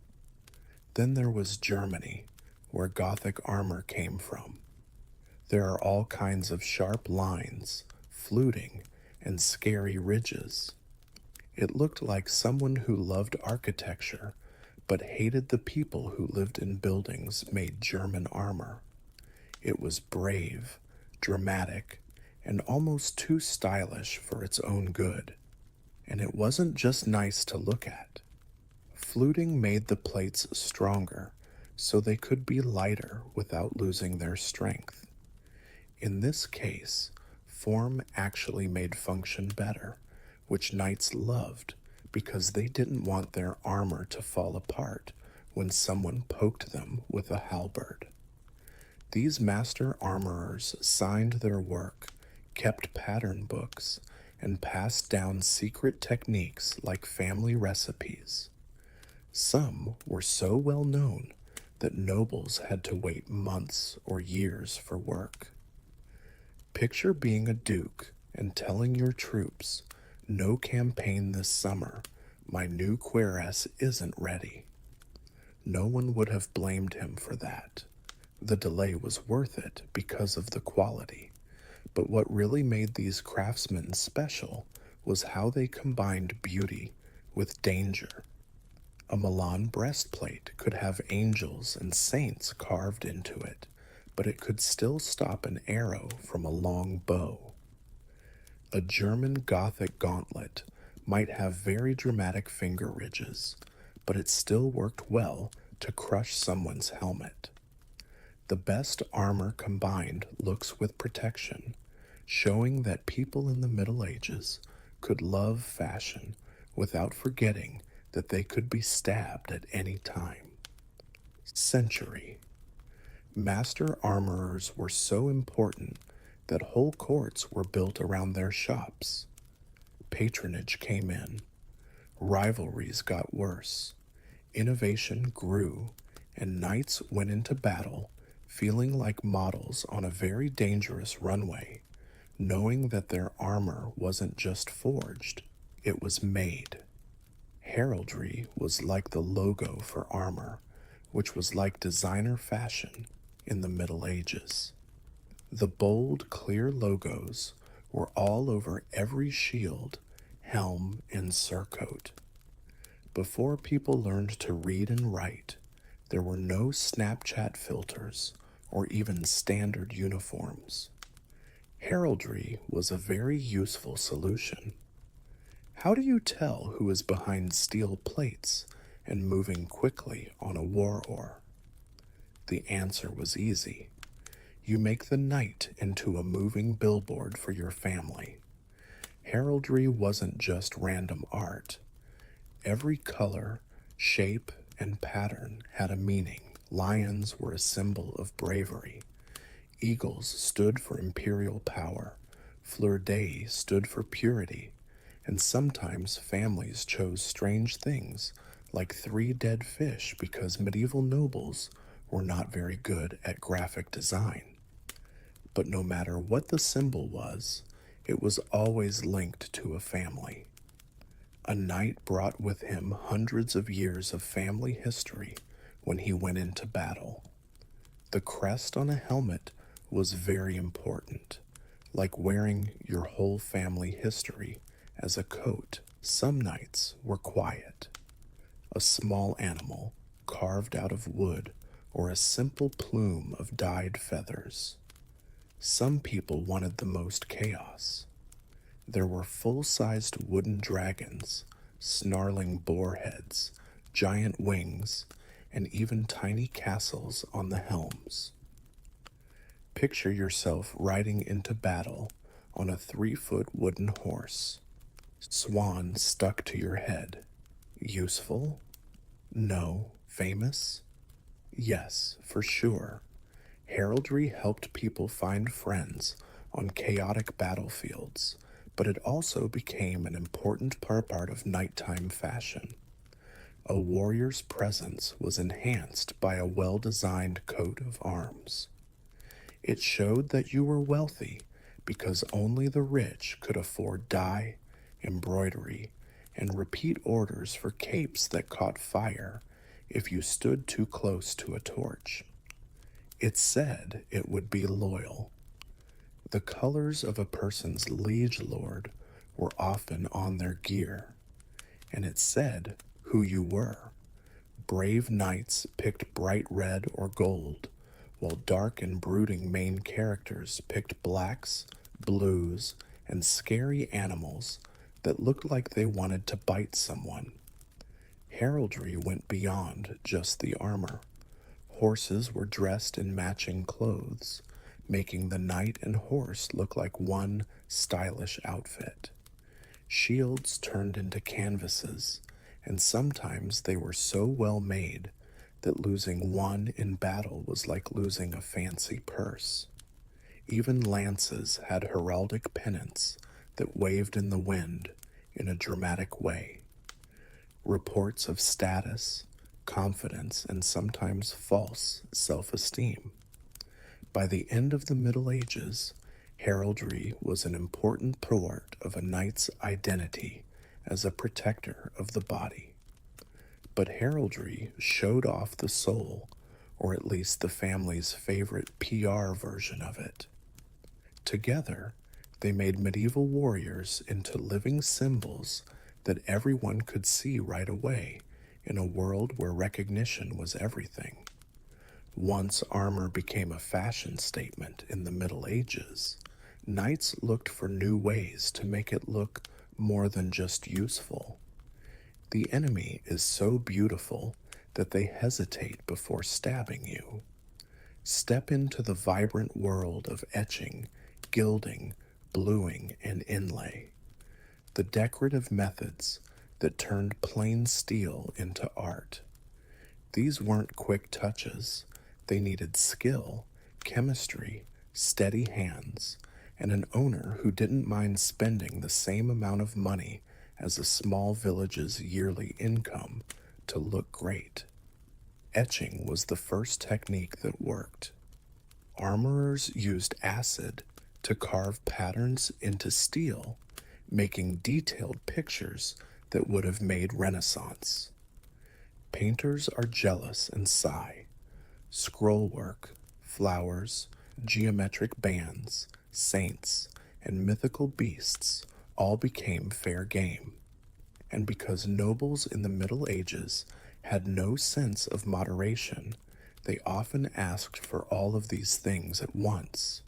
Then there was Germany, where Gothic armor came from. There are all kinds of sharp lines, fluting, and scary ridges. It looked like someone who loved architecture but hated the people who lived in buildings made German armor. It was brave, dramatic, and almost too stylish for its own good. And it wasn't just nice to look at. Fluting made the plates stronger, so they could be lighter without losing their strength. In this case, form actually made function better, which knights loved because they didn't want their armor to fall apart when someone poked them with a halberd. These master armorers signed their work, kept pattern books, and passed down secret techniques like family recipes. Some were so well known that nobles had to wait months or years for work. Picture being a duke and telling your troops, "No campaign this summer My new cuirass isn't ready. No one would have blamed him for that. The delay was worth it because of the quality. But what really made these craftsmen special was how they combined beauty with danger. A Milan breastplate could have angels and saints carved into it, but it could still stop an arrow from a long bow. A German Gothic gauntlet might have very dramatic finger ridges, but it still worked well to crush someone's helmet. The best armor combined looks with protection, showing that people in the Middle Ages could love fashion without forgetting that they could be stabbed at any time. Century. Master armorers were so important that whole courts were built around their shops. Patronage came in, rivalries got worse, innovation grew, and knights went into battle feeling like models on a very dangerous runway, knowing that their armor wasn't just forged, it was made. Heraldry was like the logo for armor, which was like designer fashion in the Middle Ages. The bold, clear logos were all over every shield, helm, and surcoat. Before people learned to read and write, there were no Snapchat filters or even standard uniforms. Heraldry was a very useful solution. How do you tell who is behind steel plates and moving quickly on a war oar? The answer was easy. You make the knight into a moving billboard for your family. Heraldry wasn't just random art. Every color, shape, and pattern had a meaning. Lions were a symbol of bravery. Eagles stood for imperial power. Fleur de stood for purity. And sometimes families chose strange things, like 3 dead fish, because medieval nobles were not very good at graphic design. But no matter what the symbol was, it was always linked to a family. A knight brought with him hundreds of years of family history when he went into battle. The crest on a helmet was very important, like wearing your whole family history as a coat. Some knights were quiet. A small animal carved out of wood or a simple plume of dyed feathers. Some people wanted the most chaos. There were full-sized wooden dragons, snarling boar heads, giant wings, and even tiny castles on the helms. Picture yourself riding into battle on a 3-foot wooden horse. Swan stuck to your head. Useful? No. Famous? Yes, for sure. Heraldry helped people find friends on chaotic battlefields, but it also became an important part of nighttime fashion. A warrior's presence was enhanced by a well-designed coat of arms. It showed that you were wealthy because only the rich could afford dye, embroidery, and repeat orders for capes that caught fire if you stood too close to a torch. It said it would be loyal. The colors of a person's liege lord were often on their gear, and it said who you were. Brave knights picked bright red or gold, while dark and brooding main characters picked blacks, blues, and scary animals that looked like they wanted to bite someone. Heraldry went beyond just the armor. Horses were dressed in matching clothes, making the knight and horse look like one stylish outfit. Shields turned into canvases, and sometimes they were so well made that losing one in battle was like losing a fancy purse. Even lances had heraldic pennants that waved in the wind in a dramatic way. Reports of status, confidence, and sometimes false self-esteem. By the end of the Middle Ages, heraldry was an important part of a knight's identity as a protector of the body. But heraldry showed off the soul, or at least the family's favorite PR version of it. Together, they made medieval warriors into living symbols that everyone could see right away in a world where recognition was everything. Once armor became a fashion statement in the Middle Ages, knights looked for new ways to make it look more than just useful. The enemy is so beautiful that they hesitate before stabbing you. Step into the vibrant world of etching, gilding, bluing, and inlay, the decorative methods that turned plain steel into art. These weren't quick touches. They needed skill, chemistry, steady hands, and an owner who didn't mind spending the same amount of money as a small village's yearly income to look great. Etching was the first technique that worked. Armorers used acid to carve patterns into steel, making detailed pictures that would have made Renaissance. Painters are jealous and sigh. Scrollwork, flowers, geometric bands, saints, and mythical beasts all became fair game. And because nobles in the Middle Ages had no sense of moderation, they often asked for all of these things at once.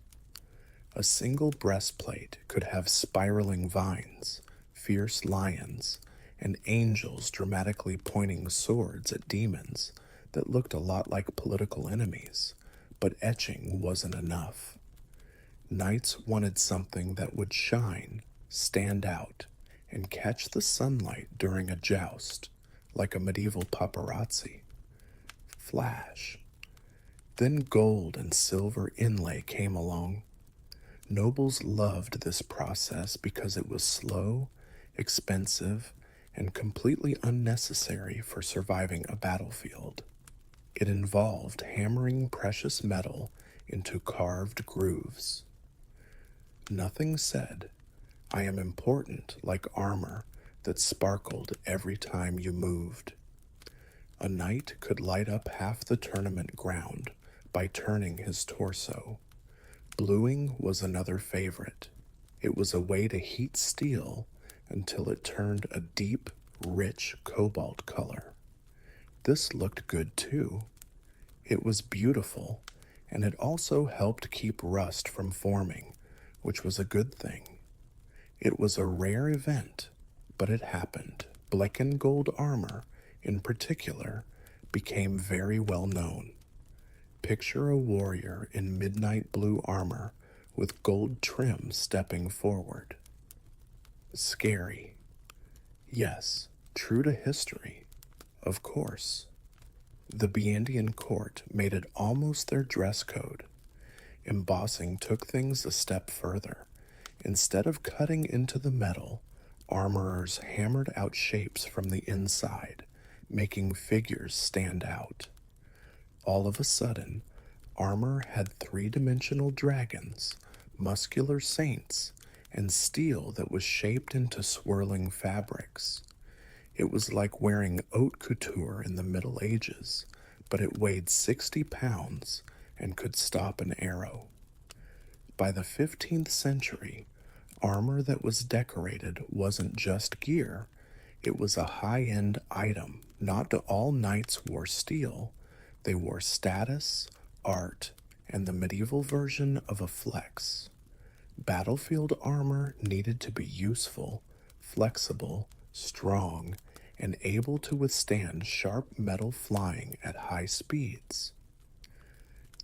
A single breastplate could have spiraling vines, fierce lions, and angels dramatically pointing swords at demons that looked a lot like political enemies, but etching wasn't enough. Knights wanted something that would shine, stand out, and catch the sunlight during a joust, like a medieval paparazzi. Flash. Then gold and silver inlay came along. Nobles loved this process because it was slow, expensive, and completely unnecessary for surviving a battlefield. It involved hammering precious metal into carved grooves. Nothing said, "I am important," like armor that sparkled every time you moved. A knight could light up half the tournament ground by turning his torso. Bluing was another favorite. It was a way to heat steel until it turned a deep, rich cobalt color. This looked good too. It was beautiful, and it also helped keep rust from forming, which was a good thing. It was a rare event, but it happened. Black and gold armor, in particular, became very well known. Picture a warrior in midnight blue armor with gold trim stepping forward. Scary. Yes, true to history. Of course. The Biandian court made it almost their dress code. Embossing took things a step further. Instead of cutting into the metal, armorers hammered out shapes from the inside, making figures stand out. All of a sudden, armor had three-dimensional dragons, muscular saints, and steel that was shaped into swirling fabrics. It was like wearing haute couture in the Middle Ages, but it weighed 60 pounds and could stop an arrow. By the 15th century, armor that was decorated wasn't just gear, it was a high-end item. Not all knights wore steel. They wore status, art, and the medieval version of a flex. Battlefield armor needed to be useful, flexible, strong, and able to withstand sharp metal flying at high speeds.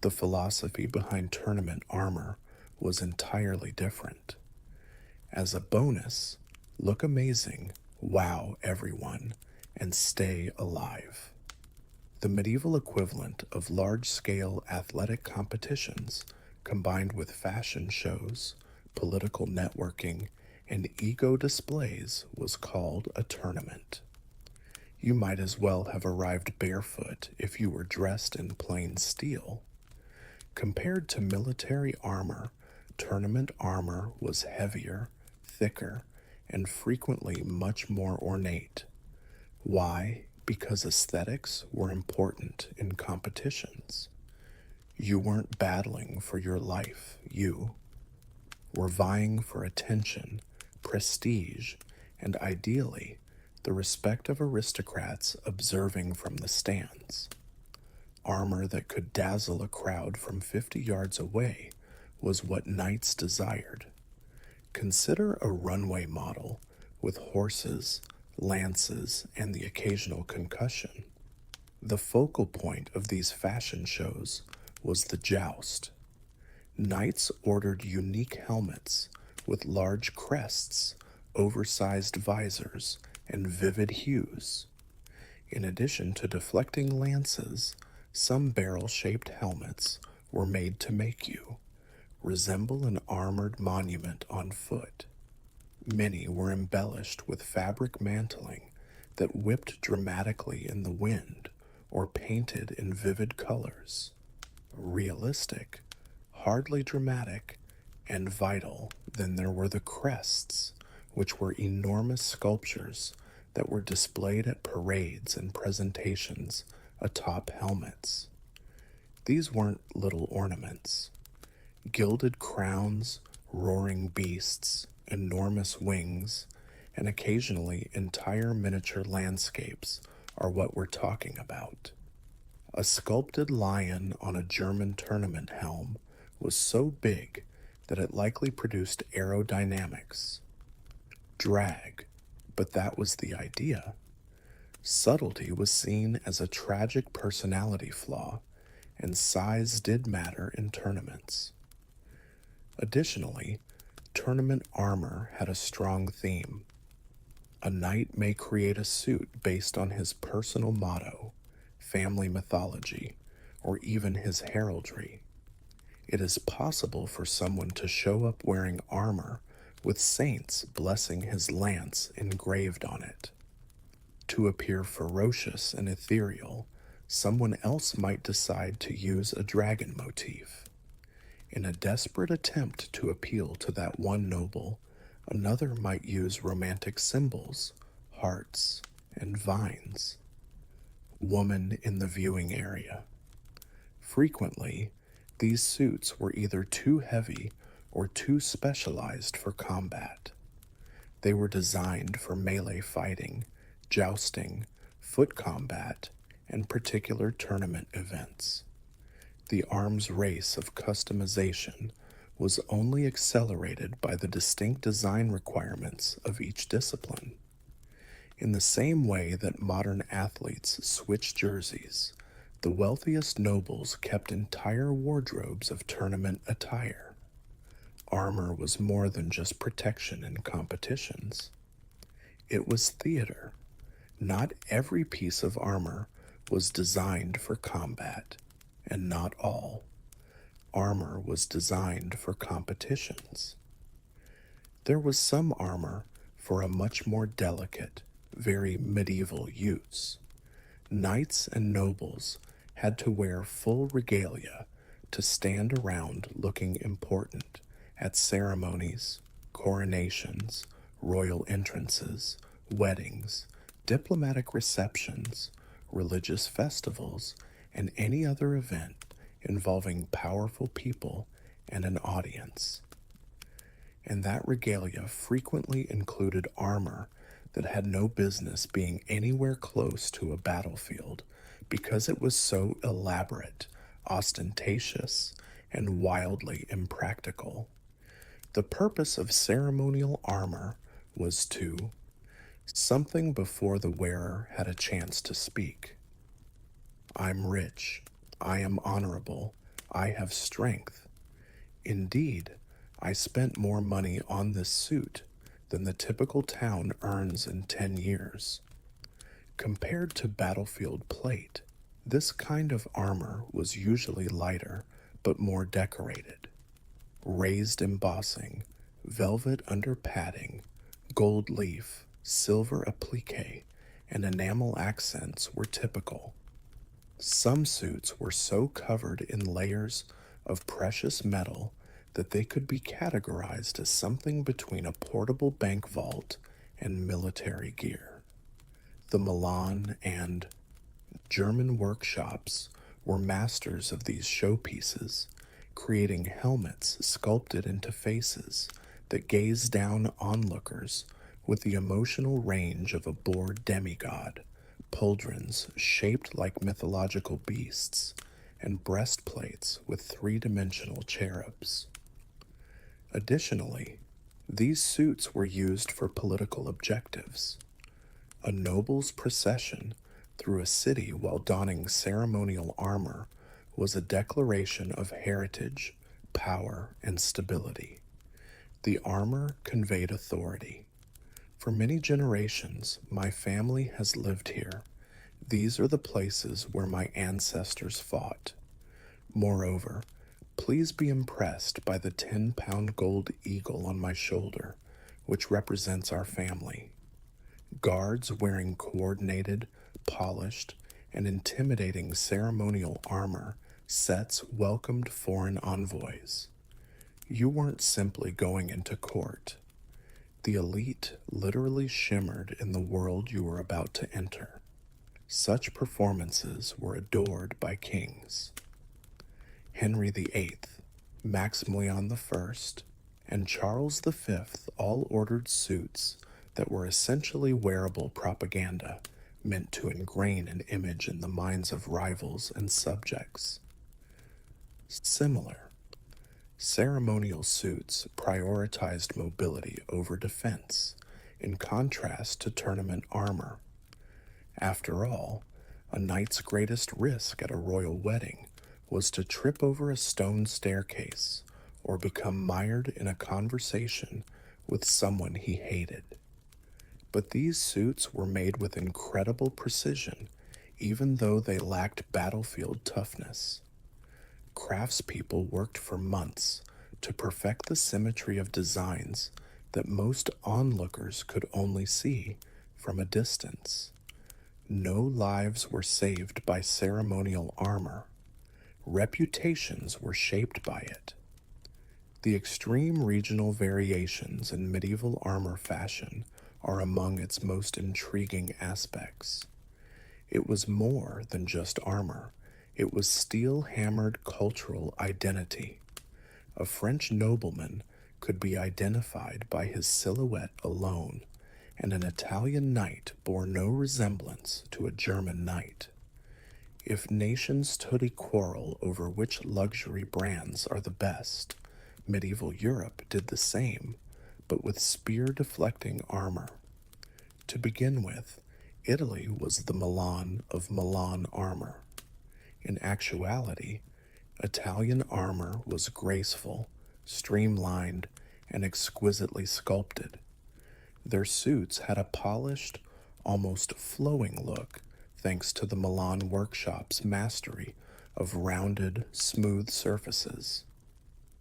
The philosophy behind tournament armor was entirely different. As a bonus, look amazing, wow everyone, and stay alive. The medieval equivalent of large-scale athletic competitions, combined with fashion shows, political networking, and ego displays, was called a tournament. You might as well have arrived barefoot if you were dressed in plain steel. Compared to military armor, tournament armor was heavier, thicker, and frequently much more ornate. Why? Because aesthetics were important in competitions. You weren't battling for your life, you were vying for attention, prestige, and ideally, the respect of aristocrats observing from the stands. Armor that could dazzle a crowd from 50 yards away was what knights desired. Consider a runway model with horses, lances, and the occasional concussion. The focal point of these fashion shows was the joust. Knights ordered unique helmets with large crests, oversized visors, and vivid hues. In addition to deflecting lances, some barrel-shaped helmets were made to make you resemble an armored monument on foot. Many were embellished with fabric mantling that whipped dramatically in the wind or painted in vivid colors. Realistic, hardly dramatic, and vital. Then there were the crests, which were enormous sculptures that were displayed at parades and presentations atop helmets. These weren't little ornaments. Gilded crowns, roaring beasts, enormous wings, and occasionally entire miniature landscapes are what we're talking about. A sculpted lion on a German tournament helm was so big that it likely produced aerodynamics. Drag, but that was the idea. Subtlety was seen as a tragic personality flaw, and size did matter in tournaments. Additionally, tournament armor had a strong theme. A knight may create a suit based on his personal motto, family mythology, or even his heraldry. It is possible for someone to show up wearing armor with saints blessing his lance engraved on it. To appear ferocious and ethereal, someone else might decide to use a dragon motif. In a desperate attempt to appeal to that one noble, another might use romantic symbols, hearts, and vines. Woman in the viewing area. Frequently, these suits were either too heavy or too specialized for combat. They were designed for melee fighting, jousting, foot combat, and particular tournament events. The arms race of customization was only accelerated by the distinct design requirements of each discipline. In the same way that modern athletes switch jerseys, the wealthiest nobles kept entire wardrobes of tournament attire. Armor was more than just protection in competitions. It was theater. Not every piece of armor was designed for combat, and not all. Armor was designed for competitions. There was some armor for a much more delicate, very medieval use. Knights and nobles had to wear full regalia to stand around looking important at ceremonies, coronations, royal entrances, weddings, diplomatic receptions, religious festivals, and any other event involving powerful people and an audience. And that regalia frequently included armor that had no business being anywhere close to a battlefield because it was so elaborate, ostentatious, and wildly impractical. The purpose of ceremonial armor was to something before the wearer had a chance to speak. I'm rich. I am honorable. I have strength. Indeed, I spent more money on this suit than the typical town earns in 10 years. Compared to battlefield plate, this kind of armor was usually lighter but more decorated. Raised embossing, velvet under padding, gold leaf, silver applique, and enamel accents were typical. Some suits were so covered in layers of precious metal that they could be categorized as something between a portable bank vault and military gear. The Milan and German workshops were masters of these showpieces, creating helmets sculpted into faces that gaze down onlookers with the emotional range of a bored demigod, pauldrons shaped like mythological beasts, and breastplates with three-dimensional cherubs. Additionally, these suits were used for political objectives. A noble's procession through a city while donning ceremonial armor was a declaration of heritage, power, and stability. The armor conveyed authority. For many generations, my family has lived here. These are the places where my ancestors fought. Moreover, please be impressed by the 10-pound gold eagle on my shoulder, which represents our family. Guards wearing coordinated, polished, and intimidating ceremonial armor sets welcomed foreign envoys. You weren't simply going into court. The elite literally shimmered in the world you were about to enter. Such performances were adored by kings. Henry VIII, Maximilian I, and Charles V all ordered suits that were essentially wearable propaganda meant to ingrain an image in the minds of rivals and subjects. Similar, ceremonial suits prioritized mobility over defense, in contrast to tournament armor. After all, a knight's greatest risk at a royal wedding was to trip over a stone staircase or become mired in a conversation with someone he hated. But these suits were made with incredible precision, even though they lacked battlefield toughness. Craftspeople worked for months to perfect the symmetry of designs that most onlookers could only see from a distance. No lives were saved by ceremonial armor. Reputations were shaped by it. The extreme regional variations in medieval armor fashion are among its most intriguing aspects. It was more than just armor. It was steel-hammered cultural identity. A French nobleman could be identified by his silhouette alone, and an Italian knight bore no resemblance to a German knight. If nations stood a quarrel over which luxury brands are the best, medieval Europe did the same, but with spear-deflecting armor. To begin with, Italy was the Milan of Milan armor. In actuality, Italian armor was graceful, streamlined, and exquisitely sculpted. Their suits had a polished, almost flowing look thanks to the Milan workshop's mastery of rounded, smooth surfaces.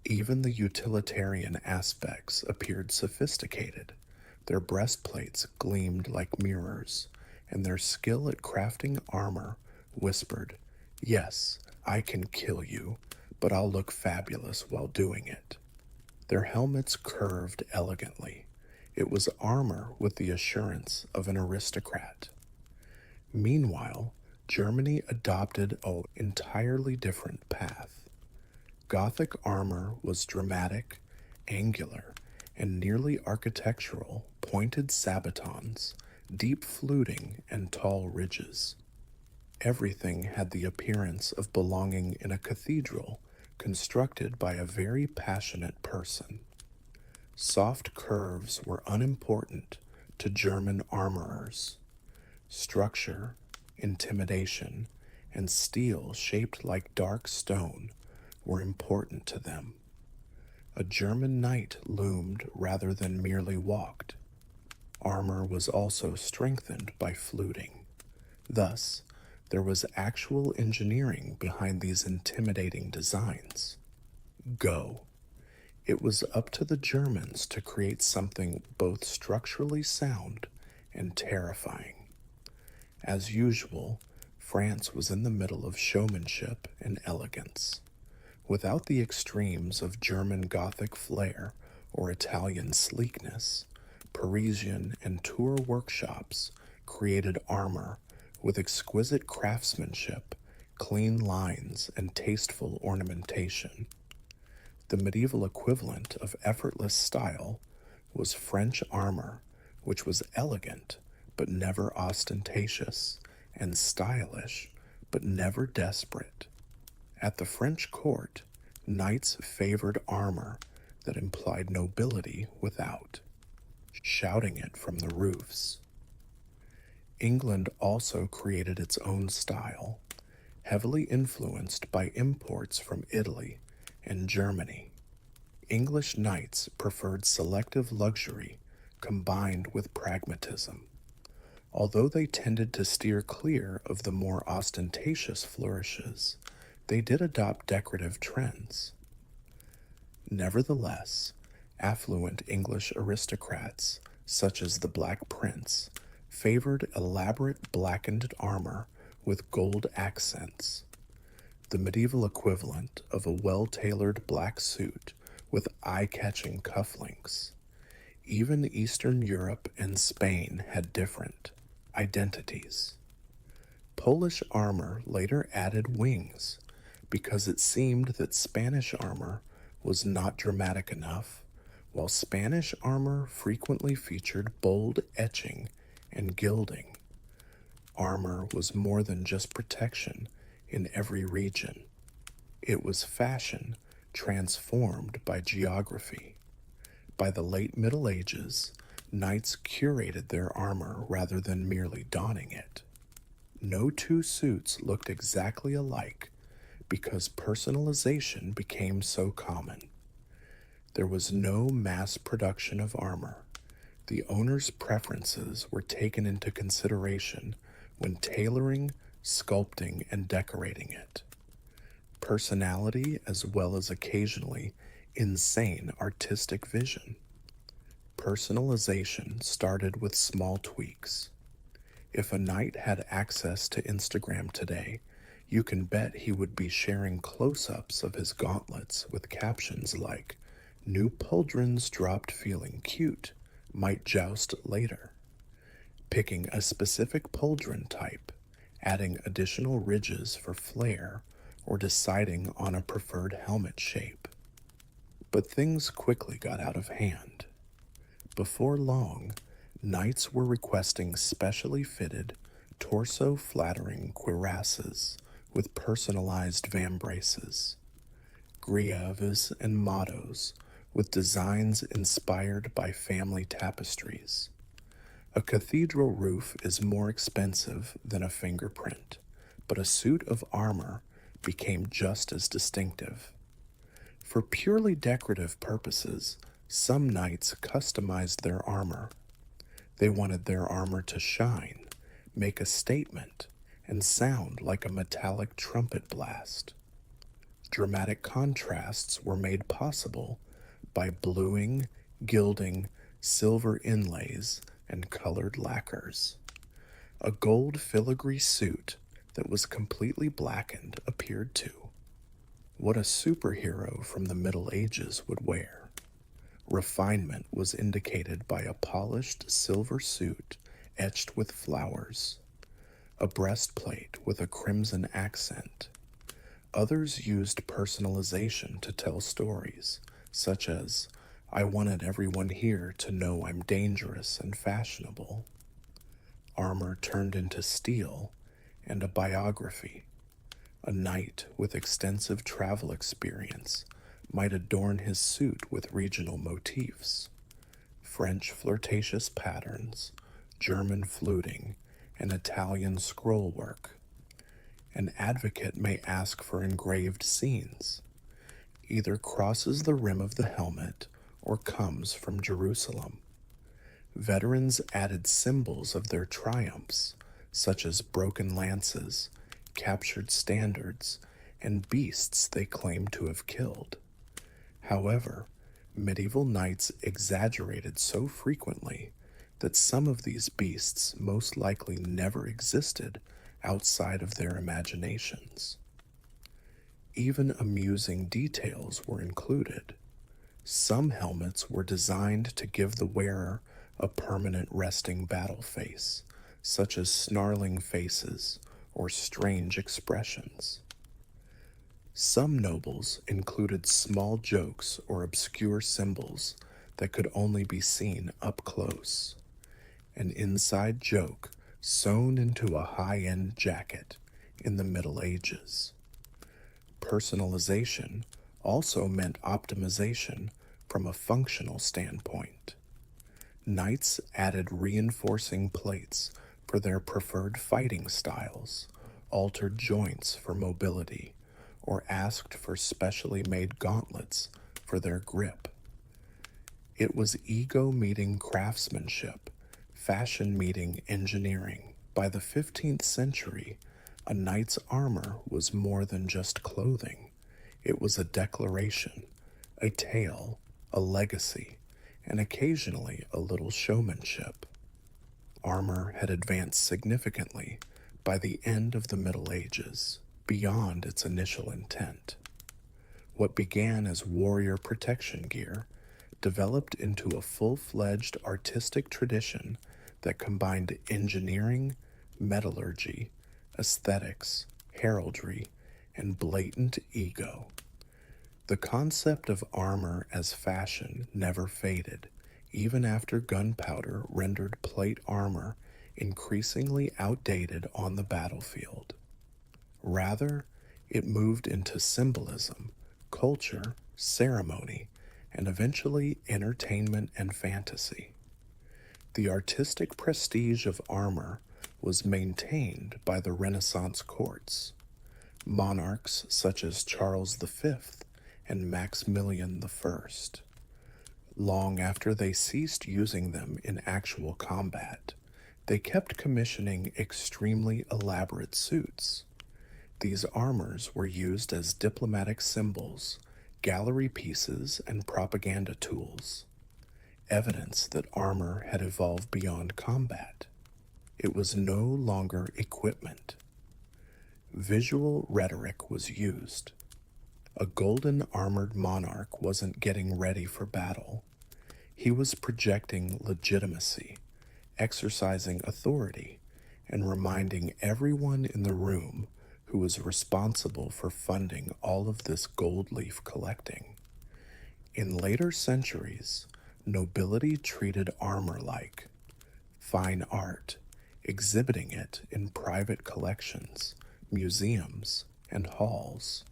Even the utilitarian aspects appeared sophisticated. Their breastplates gleamed like mirrors, and their skill at crafting armor whispered, "Yes, I can kill you, but I'll look fabulous while doing it." Their helmets curved elegantly. It was armor with the assurance of an aristocrat. Meanwhile, Germany adopted an entirely different path. Gothic armor was dramatic, angular, and nearly architectural, pointed sabatons, deep fluting, and tall ridges. Everything had the appearance of belonging in a cathedral constructed by a very passionate person. Soft curves were unimportant to German armorers. Structure, intimidation, and steel shaped like dark stone were important to them. A German knight loomed rather than merely walked. Armor was also strengthened by fluting. Thus, there was actual engineering behind these intimidating designs. Go. It was up to the Germans to create something both structurally sound and terrifying. As usual, France was in the middle of showmanship and elegance. Without the extremes of German Gothic flair or Italian sleekness, Parisian and tour workshops created armor with exquisite craftsmanship, clean lines, and tasteful ornamentation. The medieval equivalent of effortless style was French armor, which was elegant but never ostentatious, and stylish but never desperate. At the French court, knights favored armor that implied nobility without, shouting it from the roofs. England also created its own style, heavily influenced by imports from Italy and Germany. English knights preferred selective luxury combined with pragmatism. Although they tended to steer clear of the more ostentatious flourishes, they did adopt decorative trends. Nevertheless, affluent English aristocrats, such as the Black Prince, favored elaborate blackened armor with gold accents, the medieval equivalent of a well-tailored black suit with eye-catching cufflinks. Even Eastern Europe and Spain had different identities. Polish armor later added wings because it seemed that Spanish armor was not dramatic enough, while Spanish armor frequently featured bold etching and gilding. Armor was more than just protection in every region. It was fashion transformed by geography. By the late Middle Ages, knights curated their armor rather than merely donning it. No two suits looked exactly alike because personalization became so common. There was no mass production of armor. The owner's preferences were taken into consideration when tailoring, sculpting, and decorating it. Personality as well as occasionally insane artistic vision. Personalization started with small tweaks. If a knight had access to Instagram today, you can bet he would be sharing close-ups of his gauntlets with captions like, "New pauldrons dropped feeling cute, might joust later." Picking a specific pauldron type, adding additional ridges for flair, or deciding on a preferred helmet shape. But things quickly got out of hand. Before long, knights were requesting specially fitted, torso-flattering cuirasses with personalized vambraces, greaves and mottos with designs inspired by family tapestries. A cathedral roof is more expensive than a fingerprint, but a suit of armor became just as distinctive. For purely decorative purposes, some knights customized their armor. They wanted their armor to shine, make a statement, and sound like a metallic trumpet blast. Dramatic contrasts were made possible by bluing, gilding, silver inlays, and colored lacquers. A gold filigree suit that was completely blackened appeared too. What a superhero from the Middle Ages would wear. Refinement was indicated by a polished silver suit etched with flowers, a breastplate with a crimson accent. Others used personalization to tell stories, such as, "I wanted everyone here to know I'm dangerous and fashionable." Armor turned into steel and a biography. A knight with extensive travel experience might adorn his suit with regional motifs, French flirtatious patterns, German fluting, and Italian scrollwork. An advocate may ask for engraved scenes, either crosses the rim of the helmet or comes from Jerusalem. Veterans added symbols of their triumphs, such as broken lances, captured standards, and beasts they claimed to have killed. However, medieval knights exaggerated so frequently that some of these beasts most likely never existed outside of their imaginations. even amusing details were included. Some helmets were designed to give the wearer a permanent resting battle face, such as snarling faces or strange expressions. Some nobles included small jokes or obscure symbols that could only be seen up close. An inside joke sewn into a high end jacket in the Middle Ages. Personalization also meant optimization from a functional standpoint. Knights added reinforcing plates for their preferred fighting styles, altered joints for mobility, or asked for specially made gauntlets for their grip. It was ego meeting craftsmanship, fashion meeting engineering. By the 15th century, a knight's armor was more than just clothing. It was a declaration, a tale, a legacy, and occasionally a little showmanship. Armor had advanced significantly by the end of the Middle Ages, beyond its initial intent. What began as warrior protection gear developed into a full-fledged artistic tradition that combined engineering, metallurgy, aesthetics, heraldry, and blatant ego. The concept of armor as fashion never faded, even after gunpowder rendered plate armor increasingly outdated on the battlefield. Rather, it moved into symbolism, culture, ceremony, and eventually entertainment and fantasy. The artistic prestige of armor was maintained by the Renaissance courts. Monarchs such as Charles V and Maximilian I. Long after they ceased using them in actual combat, they kept commissioning extremely elaborate suits. These armors were used as diplomatic symbols, gallery pieces, and propaganda tools, evidence that armor had evolved beyond combat. It was no longer equipment. Visual rhetoric was used. A golden armored monarch wasn't getting ready for battle. He was projecting legitimacy, exercising authority, and reminding everyone in the room who was responsible for funding all of this gold leaf collecting. In later centuries, nobility treated armor like fine art, exhibiting it in private collections, museums, and halls.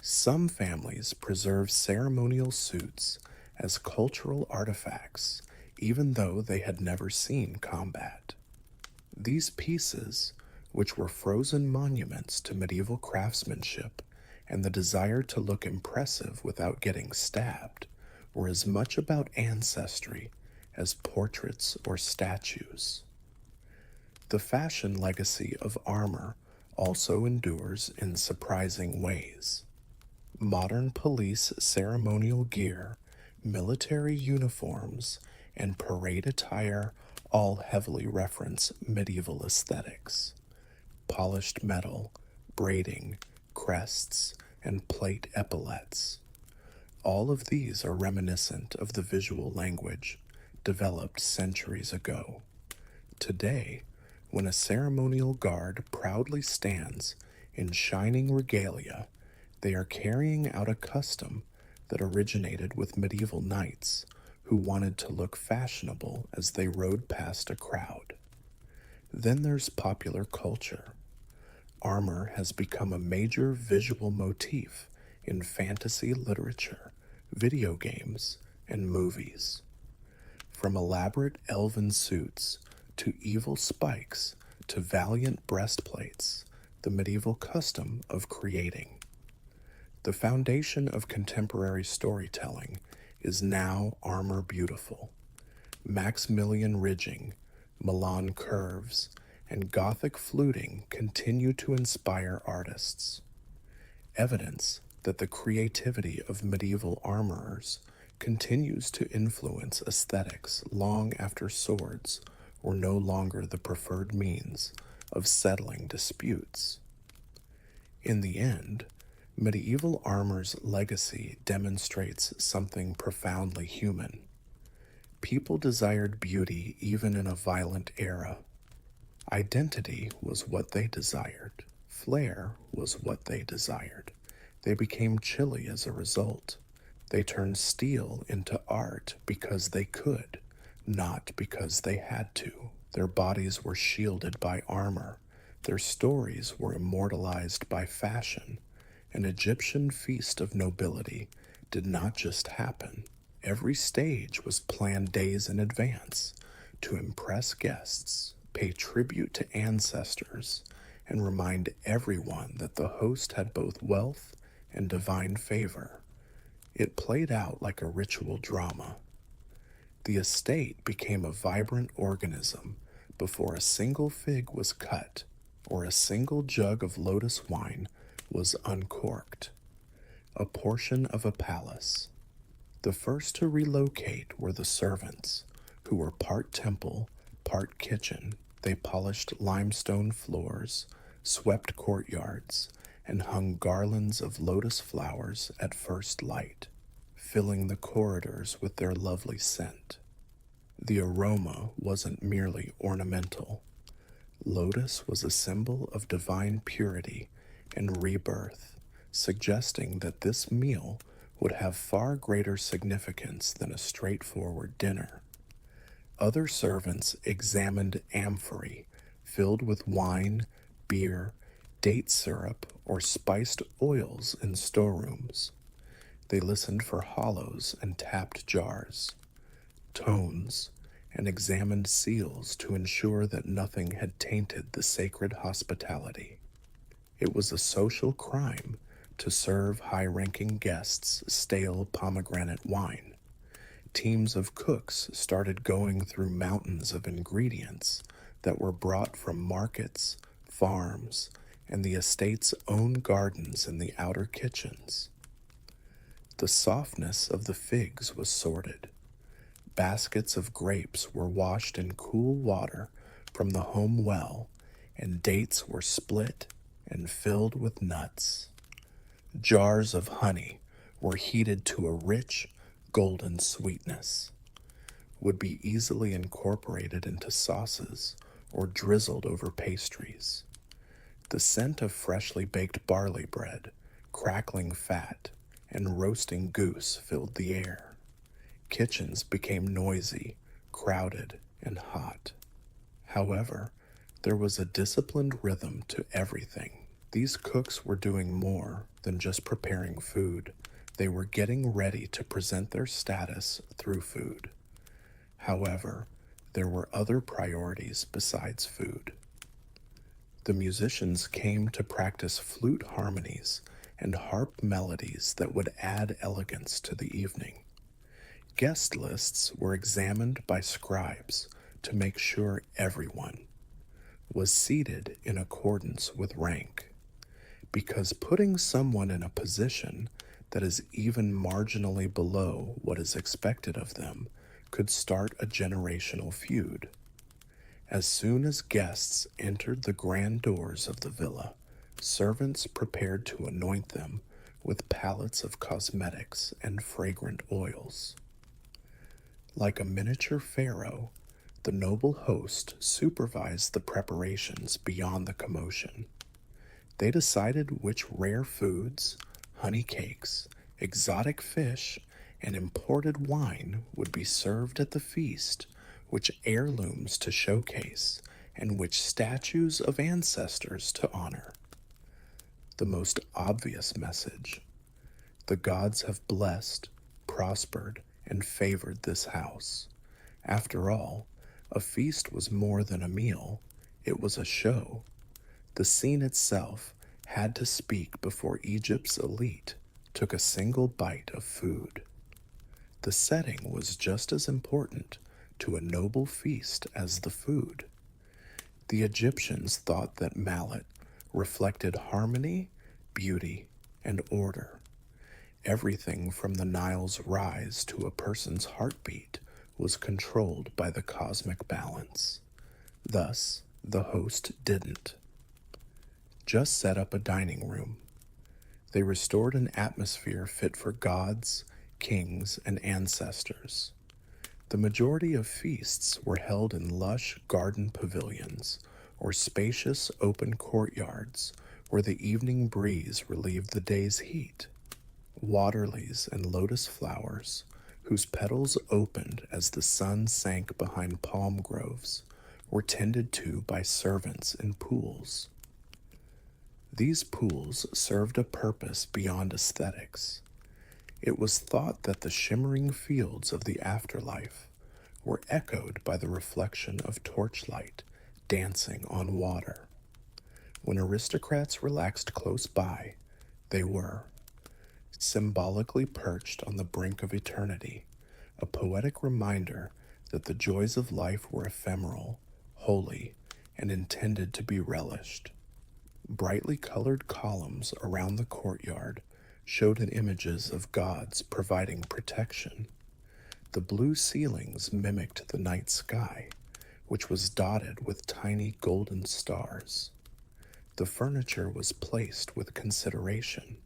Some families preserve ceremonial suits as cultural artifacts, even though they had never seen combat. These pieces, which were frozen monuments to medieval craftsmanship and the desire to look impressive without getting stabbed, were as much about ancestry as portraits or statues. The fashion legacy of armor also endures in surprising ways. Modern police ceremonial gear, military uniforms, and parade attire all heavily reference medieval aesthetics. Polished metal, braiding, crests, and plate epaulets. All of these are reminiscent of the visual language developed centuries ago. Today, when a ceremonial guard proudly stands in shining regalia, they are carrying out a custom that originated with medieval knights who wanted to look fashionable as they rode past a crowd. Then there's popular culture. Armor has become a major visual motif in fantasy literature, video games, and movies. From elaborate elven suits to evil spikes to valiant breastplates, the medieval custom of creating. The foundation of contemporary storytelling is now armor beautiful. Maximilian ridging, Milan curves, and Gothic fluting continue to inspire artists. Evidence that the creativity of medieval armorers continues to influence aesthetics long after swords were no longer the preferred means of settling disputes. In the end, Medieval armor's legacy demonstrates something profoundly human. People desired beauty even in a violent era. Identity was what they desired. Flair was what they desired. They became chilly as a result. They turned steel into art because they could, not because they had to. Their bodies were shielded by armor. Their stories were immortalized by fashion. An Egyptian feast of nobility did not just happen. Every stage was planned days in advance to impress guests, pay tribute to ancestors, and remind everyone that the host had both wealth and divine favor. It played out like a ritual drama. The estate became a vibrant organism before a single fig was cut or a single jug of lotus wine was uncorked. A portion of a palace. The first to relocate were the servants, who were part temple, part kitchen. They polished limestone floors, swept courtyards, and hung garlands of lotus flowers at first light, filling the corridors with their lovely scent. The aroma wasn't merely ornamental. Lotus was a symbol of divine purity and rebirth, suggesting that this meal would have far greater significance than a straightforward dinner. Other servants examined amphorae filled with wine, beer, date syrup, or spiced oils in storerooms. They listened for hollows and tapped jars, tones, and examined seals to ensure that nothing had tainted the sacred hospitality. It was a social crime to serve high-ranking guests stale pomegranate wine. Teams of cooks started going through mountains of ingredients that were brought from markets, farms, and the estate's own gardens in the outer kitchens. The softness of the figs was sorted. Baskets of grapes were washed in cool water from the home well, and dates were split and filled with nuts. Jars of honey were heated to a rich, golden sweetness, would be easily incorporated into sauces or drizzled over pastries. The scent of freshly baked barley bread, crackling fat, and roasting goose filled the air. Kitchens became noisy, crowded, and hot. However, there was a disciplined rhythm to everything. These cooks were doing more than just preparing food. They were getting ready to present their status through food. However, there were other priorities besides food. The musicians came to practice flute harmonies and harp melodies that would add elegance to the evening. Guest lists were examined by scribes to make sure everyone was seated in accordance with rank, because putting someone in a position that is even marginally below what is expected of them could start a generational feud. As soon as guests entered the grand doors of the villa, servants prepared to anoint them with pallets of cosmetics and fragrant oils. Like a miniature pharaoh, the noble host supervised the preparations beyond the commotion. They decided which rare foods, honey cakes, exotic fish, and imported wine would be served at the feast, which heirlooms to showcase, and which statues of ancestors to honor. The most obvious message: the gods have blessed, prospered, and favored this house. After all, a feast was more than a meal, it was a show. The scene itself had to speak before Egypt's elite took a single bite of food. The setting was just as important to a noble feast as the food. The Egyptians thought that mallet reflected harmony, beauty, and order. Everything from the Nile's rise to a person's heartbeat was controlled by the cosmic balance. Thus, the host didn't just set up a dining room. They restored an atmosphere fit for gods, kings, and ancestors. The majority of feasts were held in lush garden pavilions or spacious open courtyards where the evening breeze relieved the day's heat. Water lilies and lotus flowers, whose petals opened as the sun sank behind palm groves, were tended to by servants in pools. These pools served a purpose beyond aesthetics. It was thought that the shimmering fields of the afterlife were echoed by the reflection of torchlight dancing on water. When aristocrats relaxed close by, they were symbolically perched on the brink of eternity, a poetic reminder that the joys of life were ephemeral, holy, and intended to be relished. Brightly colored columns around the courtyard showed images of gods providing protection. The blue ceilings mimicked the night sky, which was dotted with tiny golden stars. The furniture was placed with consideration.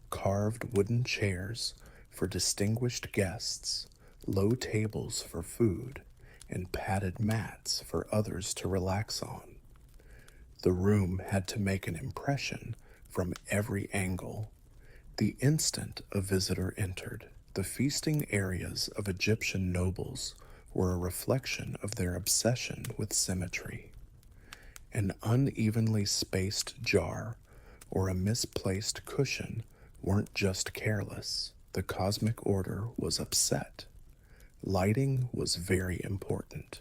Carved wooden chairs for distinguished guests, low tables for food, and padded mats for others to relax on. The room had to make an impression from every angle. The instant a visitor entered, the feasting areas of Egyptian nobles were a reflection of their obsession with symmetry. An unevenly spaced jar or a misplaced cushion weren't just careless, the cosmic order was upset. Lighting was very important.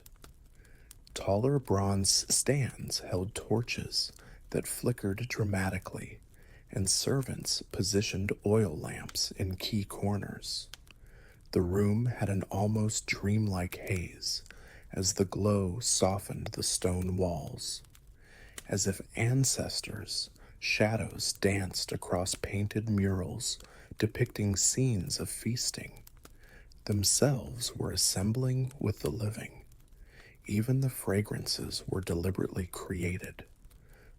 Taller bronze stands held torches that flickered dramatically, and servants positioned oil lamps in key corners. The room had an almost dreamlike haze as the glow softened the stone walls. As if ancestors, shadows danced across painted murals depicting scenes of feasting. Themselves were assembling with the living. Even the fragrances were deliberately created.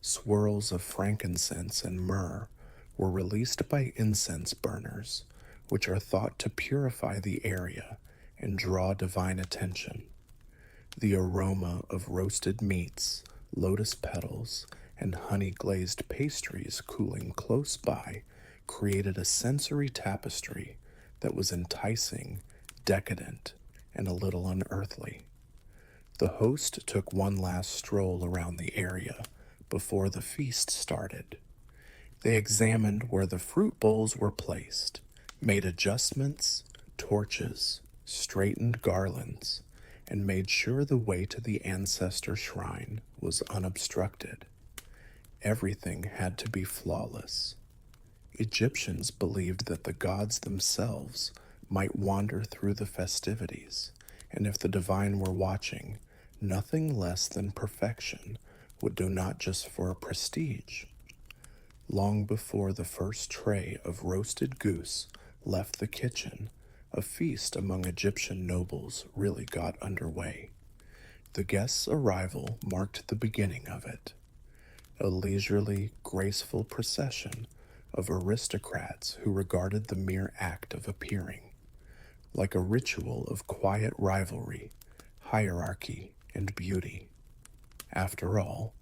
Swirls of frankincense and myrrh were released by incense burners, which are thought to purify the area and draw divine attention. The aroma of roasted meats, lotus petals, and honey-glazed pastries cooling close by created a sensory tapestry that was enticing, decadent, and a little unearthly. The host took one last stroll around the area before the feast started. They examined where the fruit bowls were placed, made adjustments, torches, straightened garlands, and made sure the way to the ancestor shrine was unobstructed. Everything had to be flawless. Egyptians believed that the gods themselves might wander through the festivities, and if the divine were watching, nothing less than perfection would do, not just for prestige. Long before the first tray of roasted goose left the kitchen, a feast among Egyptian nobles really got underway. The guest's arrival marked the beginning of it. A leisurely, graceful procession of aristocrats who regarded the mere act of appearing like a ritual of quiet rivalry, hierarchy, and beauty. After all,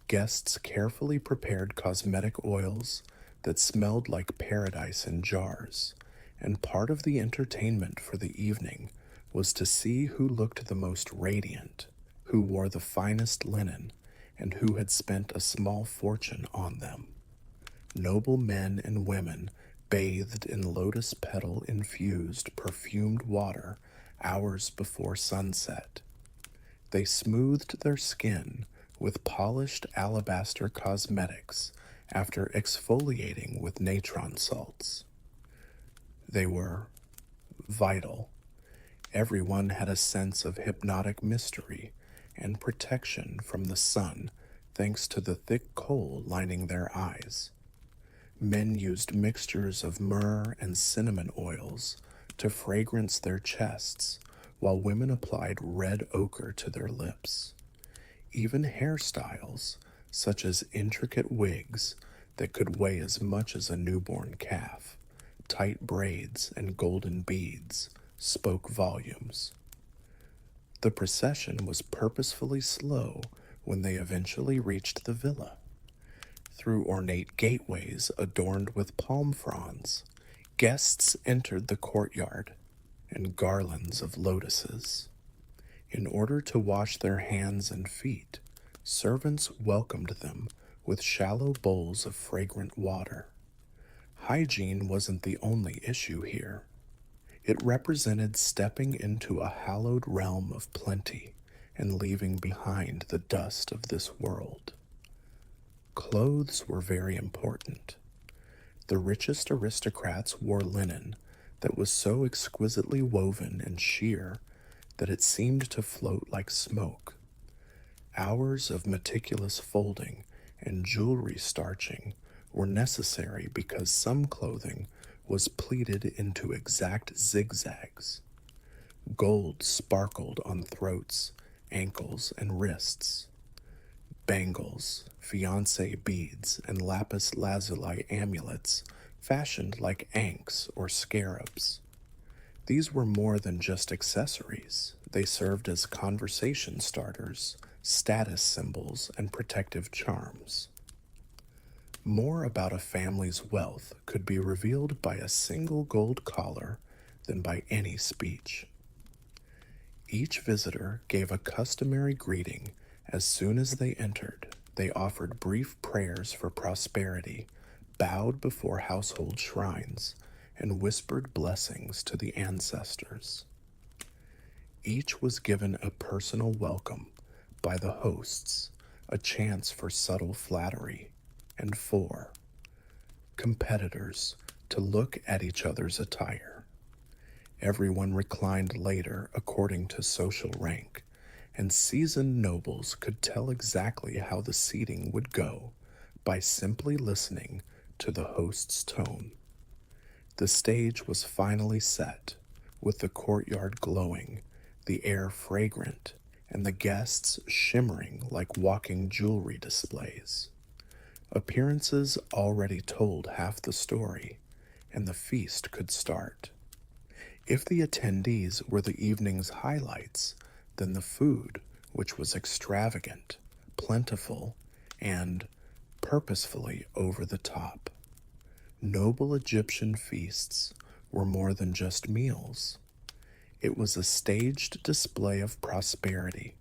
guests carefully prepared cosmetic oils that smelled like paradise in jars, and part of the entertainment for the evening was to see who looked the most radiant, who wore the finest linen, and who had spent a small fortune on them. Noble men and women bathed in lotus petal infused perfumed water hours before sunset. They smoothed their skin with polished alabaster cosmetics after exfoliating with natron salts. They were vital. Everyone had a sense of hypnotic mystery and protection from the sun thanks to the thick kohl lining their eyes. Men used mixtures of myrrh and cinnamon oils to fragrance their chests, while women applied red ochre to their lips. Even hairstyles, such as intricate wigs, that could weigh as much as a newborn calf, tight braids, and golden beads spoke volumes. The procession was purposefully slow when they eventually reached the villa. Through ornate gateways adorned with palm fronds, guests entered the courtyard and garlands of lotuses. In order to wash their hands and feet, servants welcomed them with shallow bowls of fragrant water. Hygiene wasn't the only issue here. It represented stepping into a hallowed realm of plenty and leaving behind the dust of this world. Clothes were very important. The richest aristocrats wore linen that was so exquisitely woven and sheer that it seemed to float like smoke. Hours of meticulous folding and jewelry starching were necessary because some clothing was pleated into exact zigzags. Gold sparkled on throats, ankles, and wrists. Bangles, fiancé beads, and lapis lazuli amulets fashioned like ankhs or scarabs. These were more than just accessories. They served as conversation starters, status symbols, and protective charms. More about a family's wealth could be revealed by a single gold collar than by any speech. Each visitor gave a customary greeting as soon as they entered. They offered brief prayers for prosperity, bowed before household shrines, and whispered blessings to the ancestors. Each was given a personal welcome by the hosts, a chance for subtle flattery, and for competitors to look at each other's attire. Everyone reclined later according to social rank, and seasoned nobles could tell exactly how the seating would go by simply listening to the host's tone. The stage was finally set, with the courtyard glowing, the air fragrant, and the guests shimmering like walking jewelry displays. Appearances already told half the story, and the feast could start. If the attendees were the evening's highlights, then the food, which was extravagant, plentiful, and purposefully over the top. Noble Egyptian feasts were more than just meals. It was a staged display of prosperity,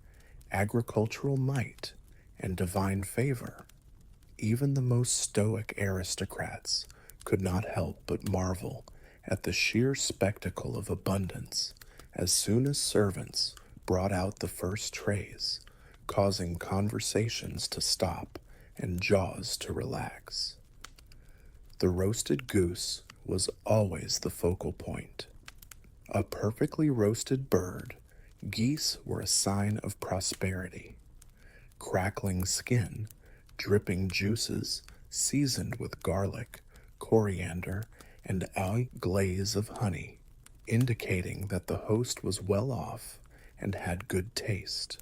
agricultural might, and divine favor. Even the most stoic aristocrats could not help but marvel at the sheer spectacle of abundance as soon as servants brought out the first trays, causing conversations to stop and jaws to relax. The roasted goose was always the focal point. A perfectly roasted bird, geese were a sign of prosperity. Crackling skin, dripping juices seasoned with garlic, coriander, and a glaze of honey, indicating that the host was well off and had good taste.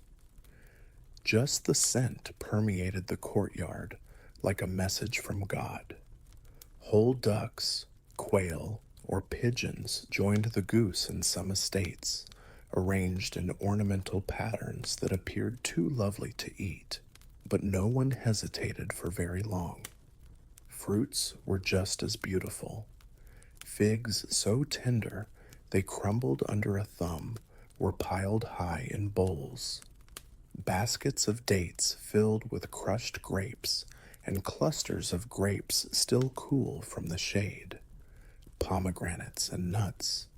Just the scent permeated the courtyard like a message from God. Whole ducks, quail, or pigeons joined the goose in some estates, arranged in ornamental patterns that appeared too lovely to eat, but no one hesitated for very long. Fruits were just as beautiful. Figs so tender they crumbled under a thumb were piled high in bowls. Baskets of dates filled with crushed grapes and clusters of grapes still cool from the shade. Pomegranates and nuts.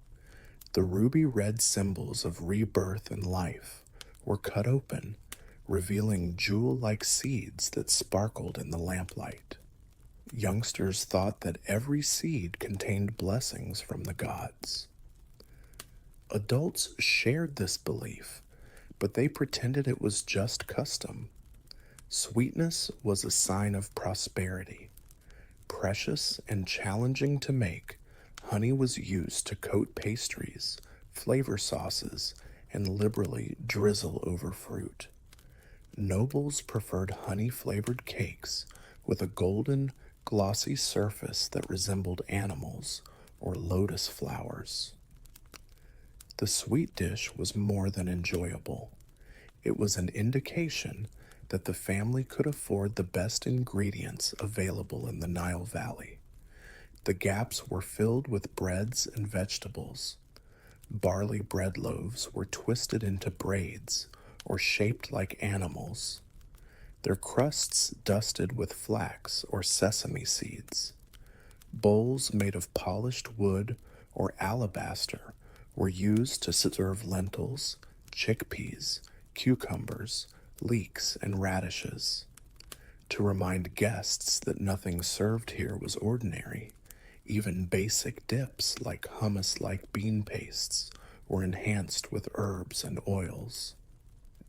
The ruby-red symbols of rebirth and life were cut open, revealing jewel-like seeds that sparkled in the lamplight. Youngsters thought that every seed contained blessings from the gods. Adults shared this belief, but they pretended it was just custom. Sweetness was a sign of prosperity. Precious and challenging to make, honey was used to coat pastries, flavor sauces, and liberally drizzle over fruit. Nobles preferred honey-flavored cakes with a golden, glossy surface that resembled animals or lotus flowers. The sweet dish was more than enjoyable. It was an indication that the family could afford the best ingredients available in the Nile Valley. The gaps were filled with breads and vegetables. Barley bread loaves were twisted into braids or shaped like animals, their crusts dusted with flax or sesame seeds. Bowls made of polished wood or alabaster were used to serve lentils, chickpeas, cucumbers, leeks, and radishes. To remind guests that nothing served here was ordinary, even basic dips like hummus like bean pastes were enhanced with herbs and oils.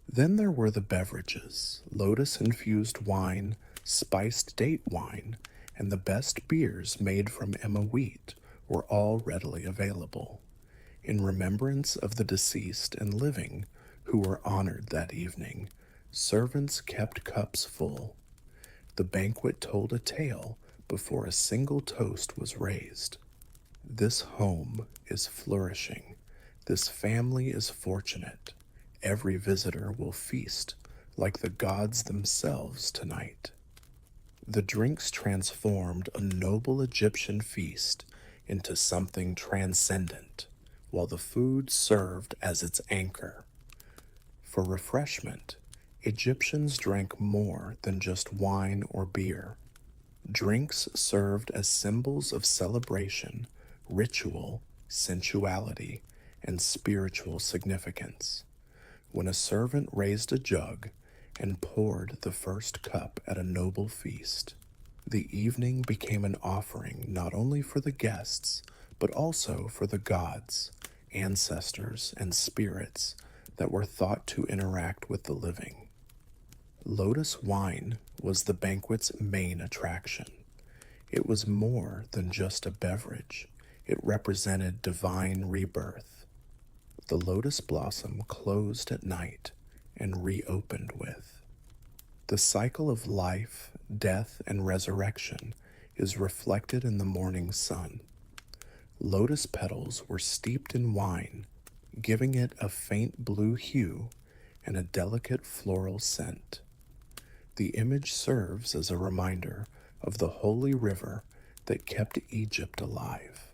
Then there were the beverages: lotus infused wine, spiced date wine, and the best beers made from Emma wheat were all readily available, in remembrance of the deceased and living who were honored that evening. Servants kept cups full. The banquet told a tale before a single toast was raised. This home is flourishing. This family is fortunate. Every visitor will feast like the gods themselves tonight. The drinks transformed a noble Egyptian feast into something transcendent, while the food served as its anchor. For refreshment, Egyptians drank more than just wine or beer. Drinks served as symbols of celebration, ritual, sensuality, and spiritual significance. When a servant raised a jug and poured the first cup at a noble feast, the evening became an offering not only for the guests, but also for the gods, ancestors, and spirits that were thought to interact with the living. Lotus wine was the banquet's main attraction. It was more than just a beverage, it represented divine rebirth. The lotus blossom closed at night and reopened with. The cycle of life, death, and resurrection is reflected in the morning sun. Lotus petals were steeped in wine, giving it a faint blue hue and a delicate floral scent. The image serves as a reminder of the holy river that kept Egypt alive.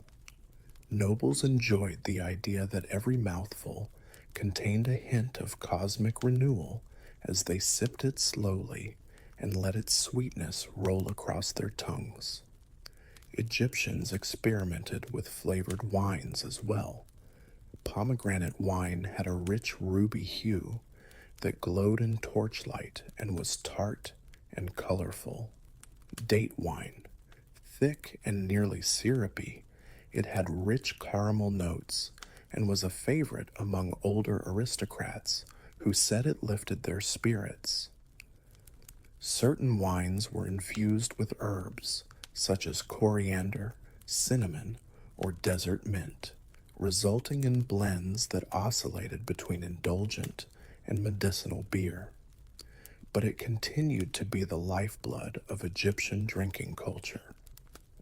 Nobles enjoyed the idea that every mouthful contained a hint of cosmic renewal as they sipped it slowly and let its sweetness roll across their tongues. Egyptians experimented with flavored wines as well. Pomegranate wine had a rich ruby hue that glowed in torchlight and was tart and colorful. Date wine, thick and nearly syrupy, it had rich caramel notes and was a favorite among older aristocrats who said it lifted their spirits. Certain wines were infused with herbs such as coriander, cinnamon, or desert mint, resulting in blends that oscillated between indulgent and medicinal beer. But it continued to be the lifeblood of Egyptian drinking culture.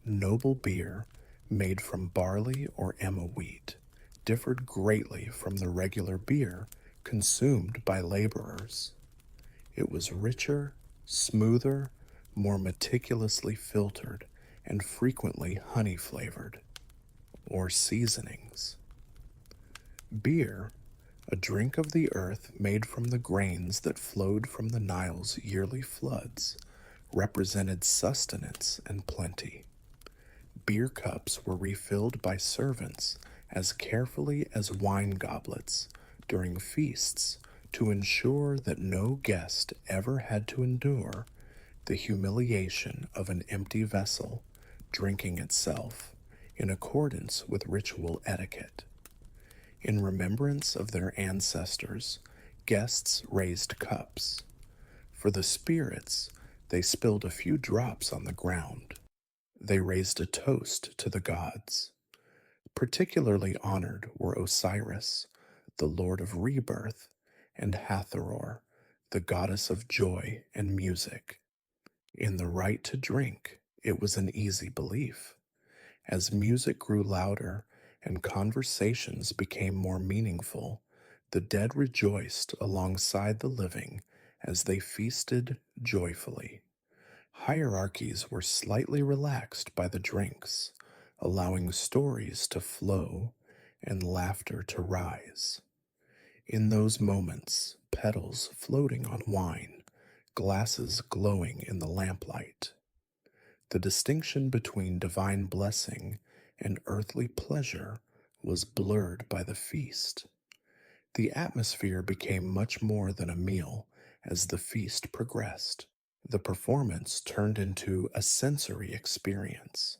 Noble beer, made from barley or emma wheat, differed greatly from the regular beer consumed by laborers. It was richer, smoother, more meticulously filtered, and frequently honey flavored, or seasonings. Beer, a drink of the earth made from the grains that flowed from the Nile's yearly floods, represented sustenance and plenty. Beer cups were refilled by servants as carefully as wine goblets during feasts to ensure that no guest ever had to endure the humiliation of an empty vessel drinking itself in accordance with ritual etiquette. In remembrance of their ancestors, guests raised cups. For the spirits, they spilled a few drops on the ground. They raised a toast to the gods. Particularly honored were Osiris, the lord of rebirth, and Hathor, the goddess of joy and music. In the right to drink, It was an easy belief. As music grew louder and conversations became more meaningful, the dead rejoiced alongside the living as they feasted joyfully. Hierarchies were slightly relaxed by the drinks, allowing stories to flow and laughter to rise. In those moments, petals floating on wine, glasses glowing in the lamplight, the distinction between divine blessing and earthly pleasure was blurred by the feast. The atmosphere became much more than a meal as the feast progressed. The performance turned into a sensory experience.